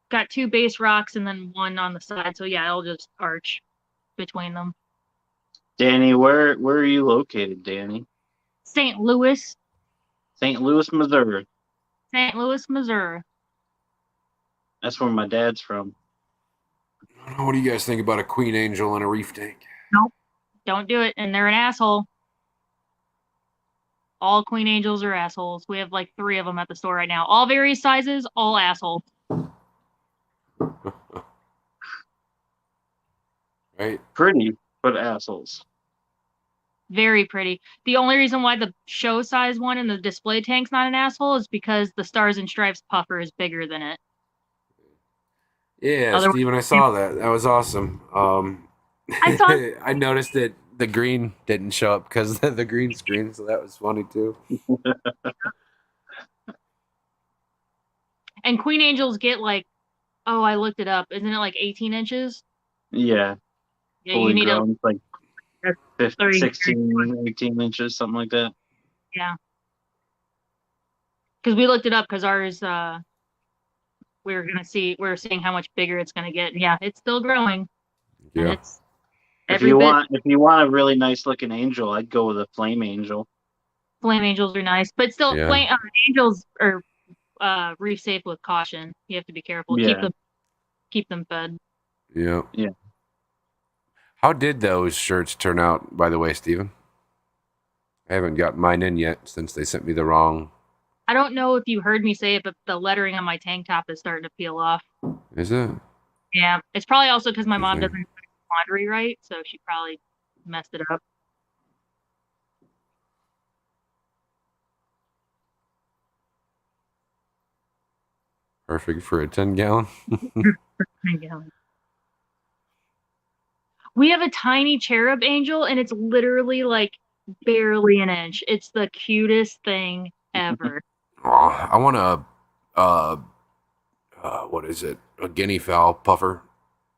got two base rocks and then one on the side. So yeah, it'll just arch between them. Danny, where are you located, Danny? St. Louis, St. Louis, Missouri. St. Louis, Missouri. That's where my dad's from. I don't know, what do you guys think about a queen angel in a reef tank? Nope, don't do it. And they're an asshole. All queen angels are assholes. We have like 3 of them at the store right now. All various sizes, all assholes. Right? Pretty, but assholes. Very pretty. The only reason why the show size one in the display tank's not an asshole is because the Stars and Stripes puffer is bigger than it. Yeah, Otherwise- Steven, I saw that. That was awesome. I saw- I noticed that the green didn't show up because of the green screen, so that was funny too. And queen angels get like, oh, I looked it up. Isn't it like 18 inches? Yeah, Yeah, fully you need grown, like That's 15, 30. 16, 18 inches, something like that. because we looked it up because ours we were seeing how much bigger it's gonna get. And yeah, it's still growing. And Yeah. it's If every you bit. want a really nice looking angel, I'd go with a flame angel. Flame angels are nice, but still, Yeah. angels are reef safe with caution. You have to be careful. Yeah. Keep them fed. Yeah. Yeah. How did those shirts turn out, by the way, Steven? I haven't got mine in yet since they sent me the wrong. I don't know if you heard me say it, but the lettering on my tank top is starting to peel off. Is it? Yeah, it's probably also because my mom Interesting. doesn't do laundry right, so she probably messed it up. Perfect for a 10-gallon. We have a tiny cherub angel, and it's literally like barely an inch. It's the cutest thing ever. Oh, I want what is it? A guinea fowl puffer.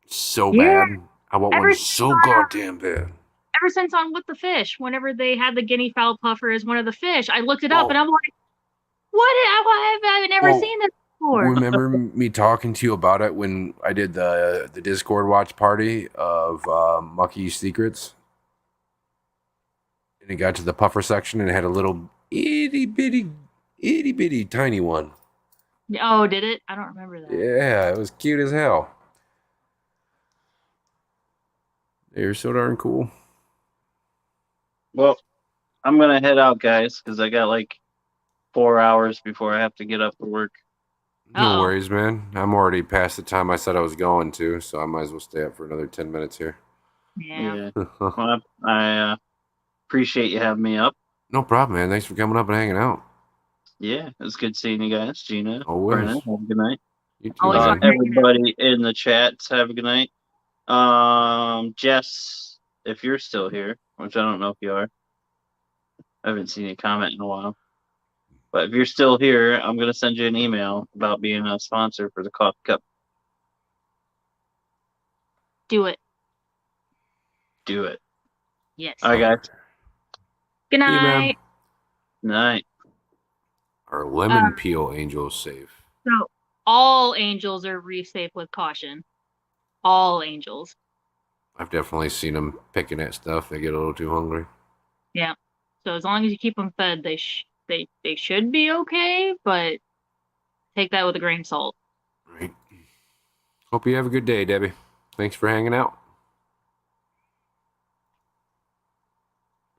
So Yeah. bad. I want Ever one since so goddamn bad. ever since on With the Fish, whenever they had the guinea fowl puffer as one of the fish, I looked it up and Well, I'm like, why have I never well, seen this before? remember me talking to you about it when I did the Discord watch party of Mucky's Secrets, and it got to the puffer section and it had a little itty bitty tiny one. Oh, did it? I don't remember that. Yeah, it was cute as hell. They're so darn cool. Well, I'm gonna head out, guys, because I got like 4 hours before I have to get up for work. No Uh-oh. worries, man. I'm already past the time I said I was going to, so I might as well stay up for another 10 minutes here. Yeah. Well, I appreciate you having me up. No problem, man. Thanks for coming up and hanging out. Yeah, it was good seeing you guys. Gina, Always. Brennan, have a good night. You too, Always man. fun hanging out. Everybody in the chat, have a good night. Jess, if you're still here, which I don't know if you are, I haven't seen you comment in a while. But if you're still here, I'm gonna send you an email about being a sponsor for the Coffee Cup. Do it. Do it. Yes. All right, guys. Good See you, man. night. Night. Our lemon peel angel is safe. So all angels are reef safe with caution. All angels. I've definitely seen them picking at stuff. They get a little too hungry. Yeah. So as long as you keep them fed, they should be okay, but take that with a grain of salt. Right. Hope you have a good day, Debbie. Thanks for hanging out.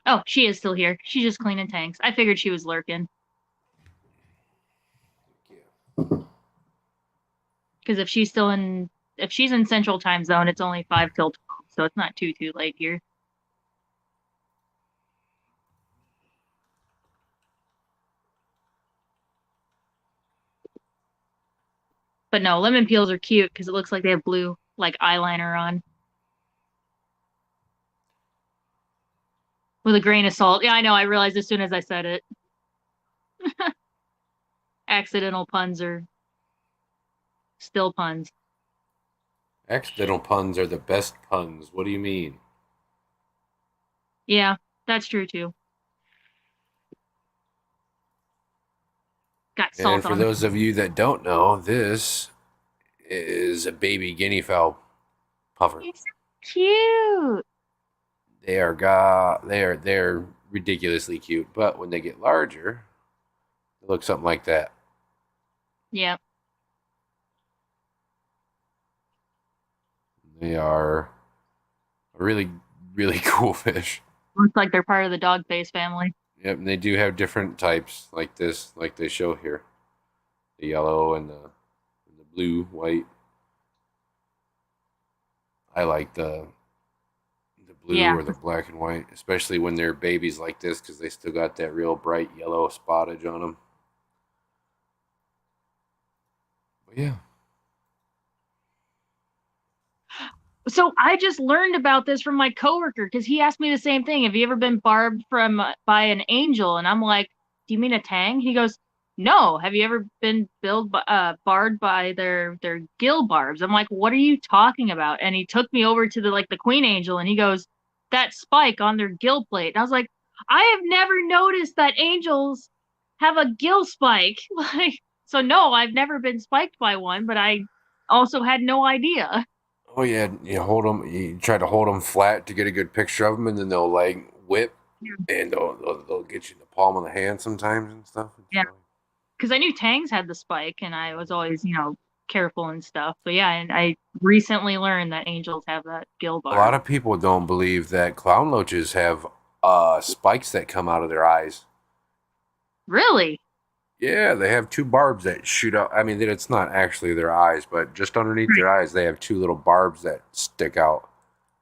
Oh, she is still here. She's just cleaning tanks. I figured she was lurking. Because if she's in Central Time Zone, it's only 5 till 12, so it's not too late here. But no, lemon peels are cute because it looks like they have blue like eyeliner on. With a grain of salt. Yeah, I know. I realized as soon as I said it. Accidental puns are still puns. Accidental puns are the best puns. What do you mean? Yeah, that's true too. Got salt And for on those of you that don't know, this is a baby guinea fowl puffer. It's cute. They're ridiculously cute, but when they get larger, they look something like that. Yeah. They are a really, really cool fish. Looks like they're part of the dog face family. Yep, and they do have different types like this, like they show here. The yellow and the blue, white. I like the blue Yeah. or the black and white, especially when they're babies like this because they still got that real bright yellow spottage on them. But yeah. So I just learned about this from my coworker because he asked me the same thing. Have you ever been barbed by an angel? And I'm like, do you mean a tang? He goes, no. Have you ever been barred by their gill barbs? I'm like, what are you talking about? And he took me over to the queen angel, and he goes, that spike on their gill plate. And I was like, I have never noticed that angels have a gill spike. So no, I've never been spiked by one, but I also had no idea. Oh yeah, you hold them. You try to hold them flat to get a good picture of them, and then they'll like whip, and they'll get you in the palm of the hand sometimes and stuff. Yeah. Because I knew tangs had the spike, and I was always, careful and stuff. But yeah, and I recently learned that angels have that gill A bar. lot of people don't believe that clown loaches have spikes that come out of their eyes. Really? Yeah, they have two barbs that shoot out. I mean, it's not actually their eyes, but just underneath their eyes, they have two little barbs that stick out.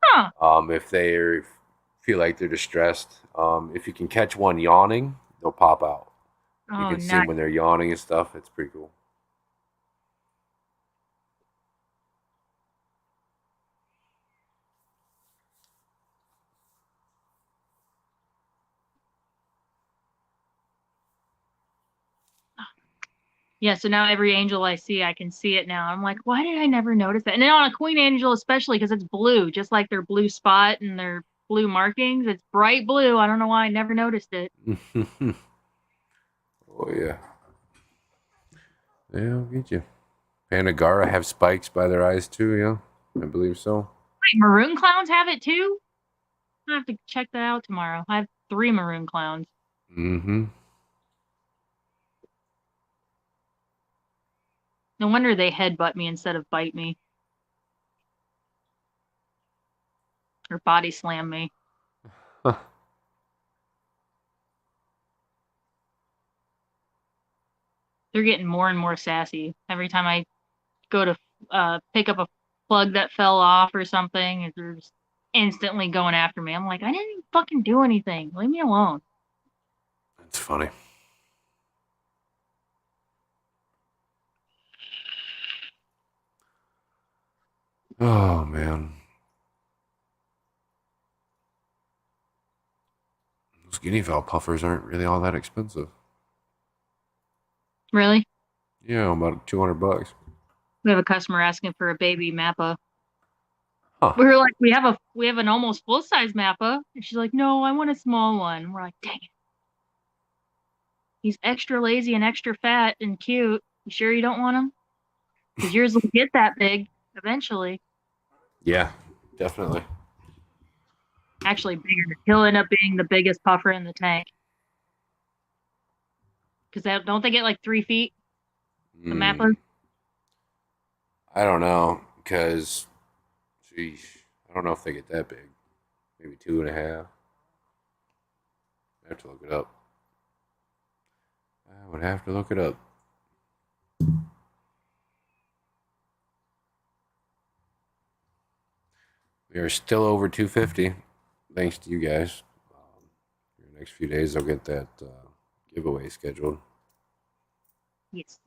Huh. If they feel like they're distressed, if you can catch one yawning, they'll pop out. You Oh, can see them when they're yawning and stuff. It's pretty cool. Yeah, so now every angel I see, I can see it now. I'm like, why did I never notice that? And then on a queen angel, especially because it's blue, just like their blue spot and their blue markings. It's bright blue. I don't know why I never noticed it. Oh yeah. Yeah, I'll get you. Pandagara have spikes by their eyes too, yeah. I believe so. Wait, maroon clowns have it too? I have to check that out tomorrow. I have 3 maroon clowns. Mm-hmm. No wonder they headbutt me instead of bite me or body slam me. They're getting more and more sassy every time I go to pick up a plug that fell off or something. They're just instantly going after me. I'm like, I didn't even fucking do anything. Leave me alone. That's funny. Oh man. Those guinea fowl puffers aren't really all that expensive. Really? Yeah, about $200. We have a customer asking for a baby Mappa. Huh. We were like, we have an almost full size Mappa, and she's like, no, I want a small one. We're like, dang it. He's extra lazy and extra fat and cute. You sure you don't want him? Because yours will get that big eventually. Yeah, definitely. Actually, bigger. He'll end up being the biggest puffer in the tank. Because don't they get like 3 feet? The Mappas? I don't know, because, sheesh, I don't know if they get that big. Maybe 2.5. I have to look it up. I would have to look it up. We are still over 250, thanks to you guys. In the next few days, I'll get that giveaway scheduled. Yes.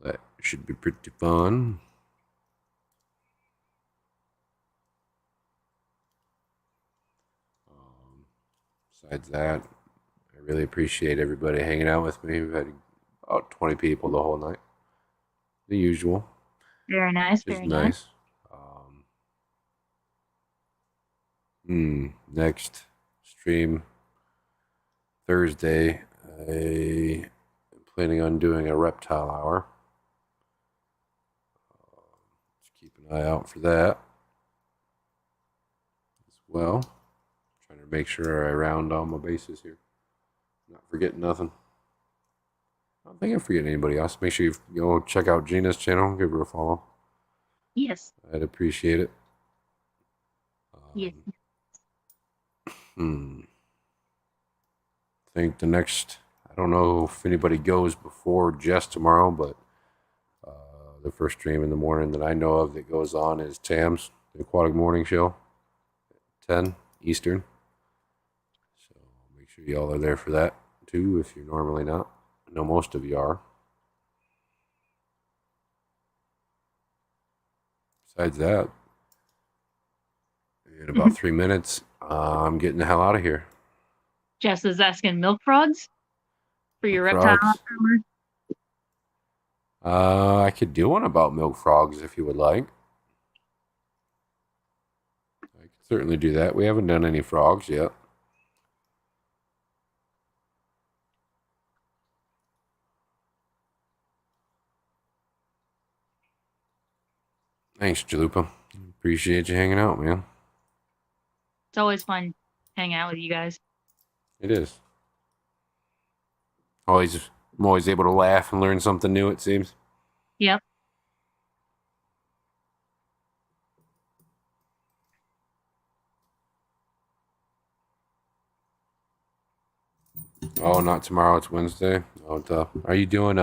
That should be pretty fun. Besides that, I really appreciate everybody hanging out with me. We've had about 20 people the whole night. The usual, Very nice. which is Very nice. nice. Next stream Thursday, I am planning on doing a reptile hour. Just keep an eye out for that as well. Trying to make sure I round all my bases here. Not forgetting nothing. I don't think I'm forgetting anybody else. Make sure you go check out Gina's channel. Give her a follow. Yes. I'd appreciate it. Yes. I think the next, I don't know if anybody goes before Jess tomorrow, but the first stream in the morning that I know of that goes on is Tam's, the Aquatic Morning Show, 10 Eastern. So make sure y'all are there for that too, if you're normally not. I know most of you are. Besides that, in about 3 minutes, I'm getting the hell out of here. Jess is asking milk frogs for your Milk reptile frogs. hour. I could do one about milk frogs if you would like. I could certainly do that. We haven't done any frogs yet. Thanks, Jalupa. Appreciate you hanging out, man. It's always fun hanging out with you guys. It is. I'm always able to laugh and learn something new, it seems. Yep. Oh, not tomorrow. It's Wednesday. Oh, tough. Are you doing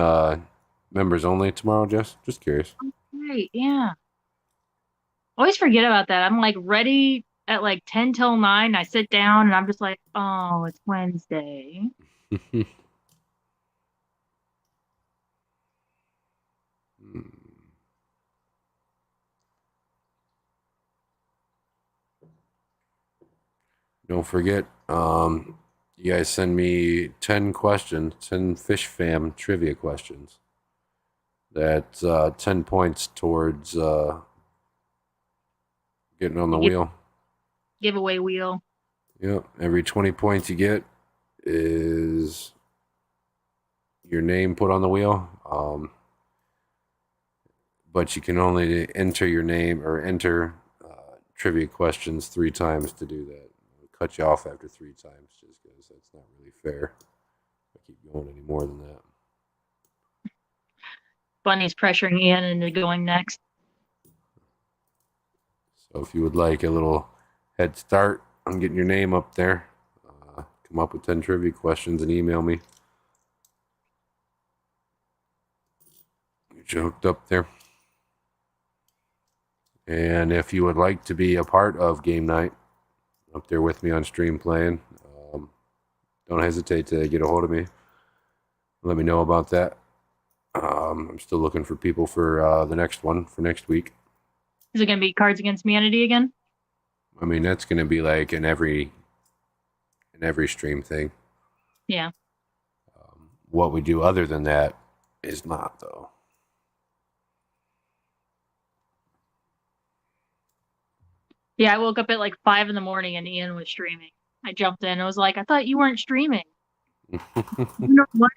members only tomorrow, Jess? Just curious. Right. Yeah. Always forget about that. I'm like ready at like 10 till 9. I sit down and I'm just like, oh, it's Wednesday. Don't forget, You guys send me 10 questions, 10 Fish Fam trivia questions. That's 10 points towards getting on the Give- wheel. Giveaway wheel. Yep. Every 20 points you get is your name put on the wheel. But you can only enter your name or enter trivia questions 3 times to do that. I'll cut you off after 3 times just because that's not really fair. If I keep going any more than that. Bunny's pressuring Ian into going next. So if you would like a little head start on getting your name up there, come up with 10 trivia questions and email me. Get you hooked up there. And if you would like to be a part of game night up there with me on stream playing, don't hesitate to get a hold of me. Let me know about that. I'm still looking for people for the next one for next week. Is it going to be Cards Against Humanity again? I mean, that's going to be like in every stream thing. Yeah. What we do other than that is not, though. Yeah, I woke up at like 5 in the morning and Ian was streaming. I jumped in and was like, I thought you weren't streaming. You know what?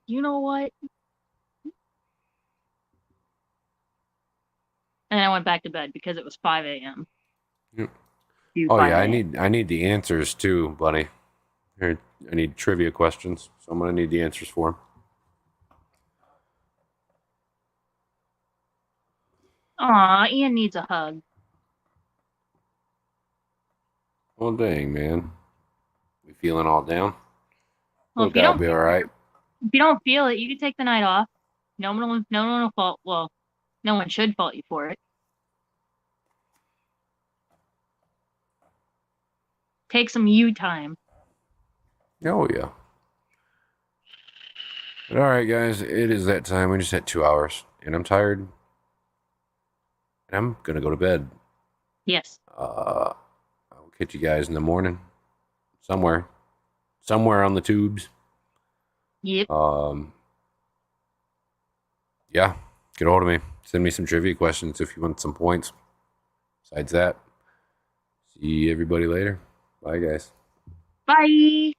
You know what? And I went back to bed because it was 5 a.m. Yep. Dude, Oh 5 yeah, a.m. I need the answers too, buddy. Here, I need trivia questions, so I'm gonna need the answers for them. Aw, Ian needs a hug. Well, dang, man, we feeling all down? Well, Well, if you that'll don't be all right. if you don't feel it, you can take the night off. No one will fault. Well, no one should fault you for it. Take some you time. Oh yeah. But all right, guys, it is that time. We just had 2 hours, and I'm tired, and I'm gonna go to bed. Yes. I'll catch you guys in the morning, somewhere on the tubes. Yep. Yeah, get a hold of me. Send me some trivia questions if you want some points. Besides that, see everybody later. Bye, guys. Bye.